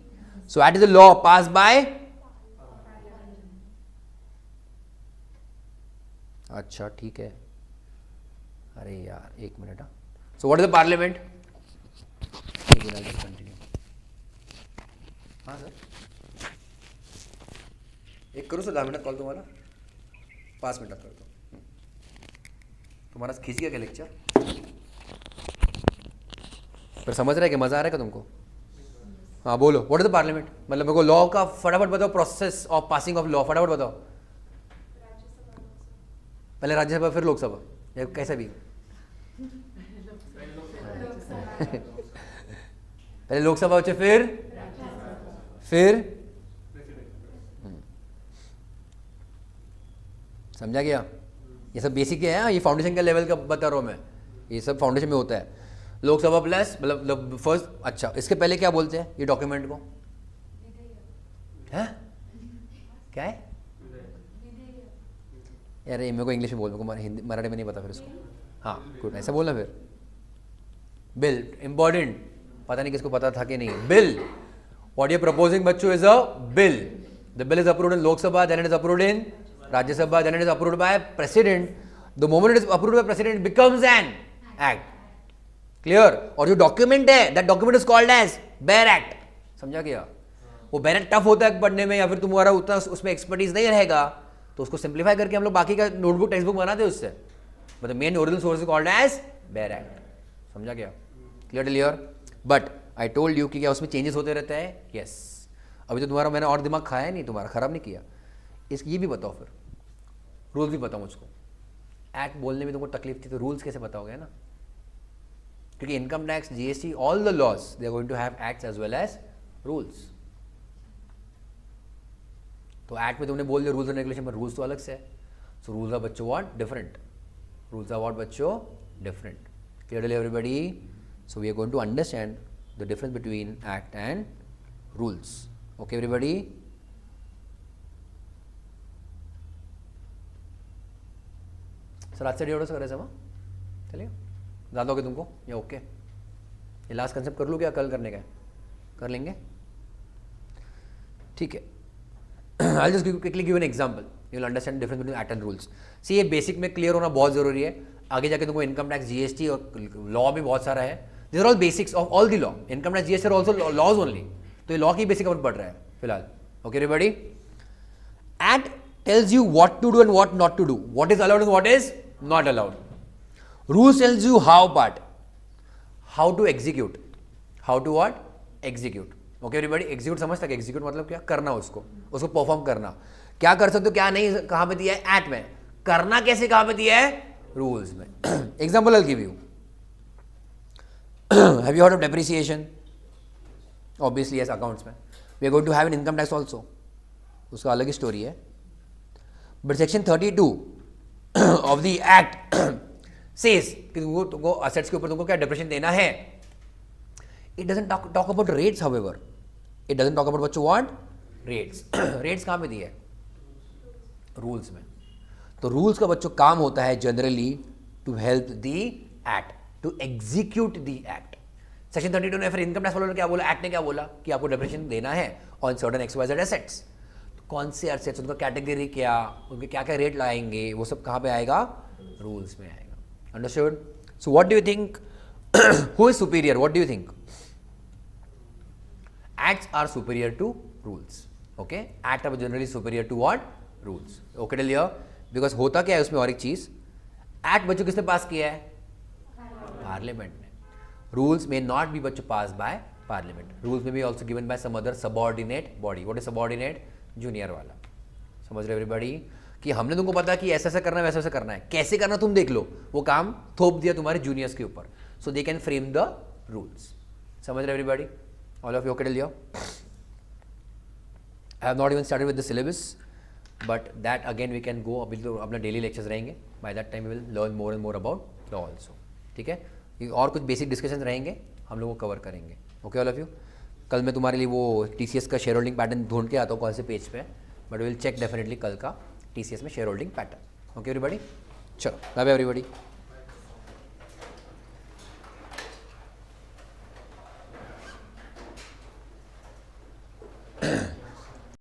So act is a law pass by, अच्छा ठीक है। अरे यार एक minute. So what is the parliament? Continue. हाँ सर, एक करूँ सर 10 मिनट कॉल तुम्हारा, 5 मिनट कर दो। तुम्हारा खींच गया क्या लेक्चर? पर समझ रहा है कि मजा आ रहा है क्या तुमको? हाँ बोलो, व्हाट इज द पार्लियामेंट? मतलब मेरे को लॉ का फटाफट बताओ, process of passing of law फटाफट बताओ। पहले राज्यसभा फिर लोकसभा, या कैसा भी? पहले लोकसभा होचे फिर समझा गया? ये सब बेसिक है, ये फाउंडेशन का लेवल का बता रहा हूँ मैं, ये सब फाउंडेशन में होता है। लोकसभा प्लस मतलब फर्स्ट, अच्छा इसके पहले क्या बोलते हैं ये डॉक्यूमेंट को? है क्या है यार? ये मेरे को इंग्लिश में बोल, मेरे को हिंदी मराठी में नहीं पता फिर इसको। हाँ गुड, ऐसा बोलना फिर। बिल इंपॉर्टेंट, पता नहीं किसको पता था कि नहीं। बिल, व्हाट यू प्रपोजिंग बच्चों is a bill. The bill is approved in Lok Sabha, then it is approved in Rajya Sabha, then it is approved by president. The moment it is approved by president, it becomes an act. Clear? और जो document है, that document is called as bare act. समझा क्या? वो bare act tough होता है पढ़ने में, या फिर तुम्हारा उतना उसमें एक्सपर्टीज नहीं रहेगा, तो उसको सिंप्लीफाई करके हम लोग बाकी का नोटबुक टेक्स्ट बुक बनाते हैं उससे. मतलब main original source is called as bare act. समझा क्या? Clear? But I told you कि क्या उसमें चेंजेस होते रहते हैं. यस. अभी तो तुम्हारा मैंने और दिमाग खाया नहीं, तुम्हारा खराब नहीं किया. ये भी बताओ फिर, रूल्स भी बताओ मुझको. एक्ट बोलने में तुमको तकलीफ थी, तो रूल्स कैसे बताओगे ना? क्योंकि income tax, GST, all the laws they are going to have acts as well as rules. तो एक्ट में तुमने बोल दिया रूल्स एंड रेगुलेशन, पर रूल्स तो अलग से है. सो रूल्स आर बच्चों what? Different. Rules are what बच्चों? Different. Clearly everybody? So we are going to understand the difference between act and rules. Okay everybody? Sir आज से एवढंच करायचं मग? चलिए, ज़्यादा होगे तुमको या ओके? ये लास्ट कंसेप्ट कर लूँ क्या? कल करने का है, कर लेंगे. ठीक है. I'll just quickly give an example. You'll understand the difference between act and rules. See, ये बेसिक में क्लियर होना बहुत जरूरी है. आगे जाके तुमको इनकम टैक्स, जीएसटी और लॉ भी बहुत सारा है. These are all basics of all the law. Income tax, GST are also laws only. तो ये लॉ की बेसिक अपन पढ़ रहा है फिलहाल. Okay, everybody? Act tells you what to do and what not to do. What is allowed and what is not allowed. Rules tells you how part. How to execute. How to what? Execute. Okay everybody? Execute समझता है? Execute मतलब क्या? करना, उसको perform करना. क्या कर सकते हो, क्या नहीं, कहां पे दिया है? एक्ट में. करना कैसे, कहां पे दिया है? रूल्स में. Example I give you. Have you heard of depreciation? Obviously yes. Accounts में we are going to have an income tax also. उसका अलग ही स्टोरी है. But section 32 of the act says कि तुमको असेट्स के ऊपर तुमको क्या डेप्रिसिएशन देना है. It doesn't talk about rates, however. It doesn't talk about बच्चों what? Rates. Rates कहाँ पे दिए है? रूल्स में. तो रूल्स का बच्चों काम होता है generally to help the act, to execute the act. Section 32 ने फिर इनकम टैक्स वालों ने क्या बोला? एक्ट ने क्या बोला? कि आपको डेप्रिसिएशन देना है ऑन सर्टेन XYZ एसेट्स. कौन से एसेट्स, उनका कैटेगरी क्या, उनके क्या क्या रेट लाएंगे, वो सब कहाँ पे आएगा? रूल्स में आएगा. Understood? So what do you think? Who is superior? What do you think? Acts are superior to rules. Okay? Act are generally superior to what? Rules. Okay till here? Because होता क्या है उसमें और एक चीज, act बच्चों किसने पास किया है? पार्लियामेंट ने. रूल्स में नॉट बी बच्चों पास बाय पार्लियामेंट. रूल्स में भी also given by some other subordinate body. What is subordinate? Junior वाला. समझ रहे एवरीबॉडी? कि हमने तुमको पता कि ऐसा ऐसा करना है, वैसा वैसा करना है, कैसे करना तुम देख लो, वो काम थोप दिया तुम्हारे जूनियर्स के ऊपर. So they can frame the rules. समझ रहे everybody? All of you okay till here? I have not even started with the syllabus, but that again we can go. अभी तो अपना डेली लेक्चर्स रहेंगे. By that time we will learn more and more about law also. ठीक है? और कुछ basic discussion रहेंगे, हम लोग को कवर करेंगे. Okay all of you? कल मैं तुम्हारे लिए वो TCS का शेयर होल्डिंग पैटर्न ढूंढ के आता हूँ कौन से पेज पे, बट विल चेक डेफिनेटली कल का TCS में share holding pattern. Okay everybody? चलो बाय बाय एवरीबॉडी.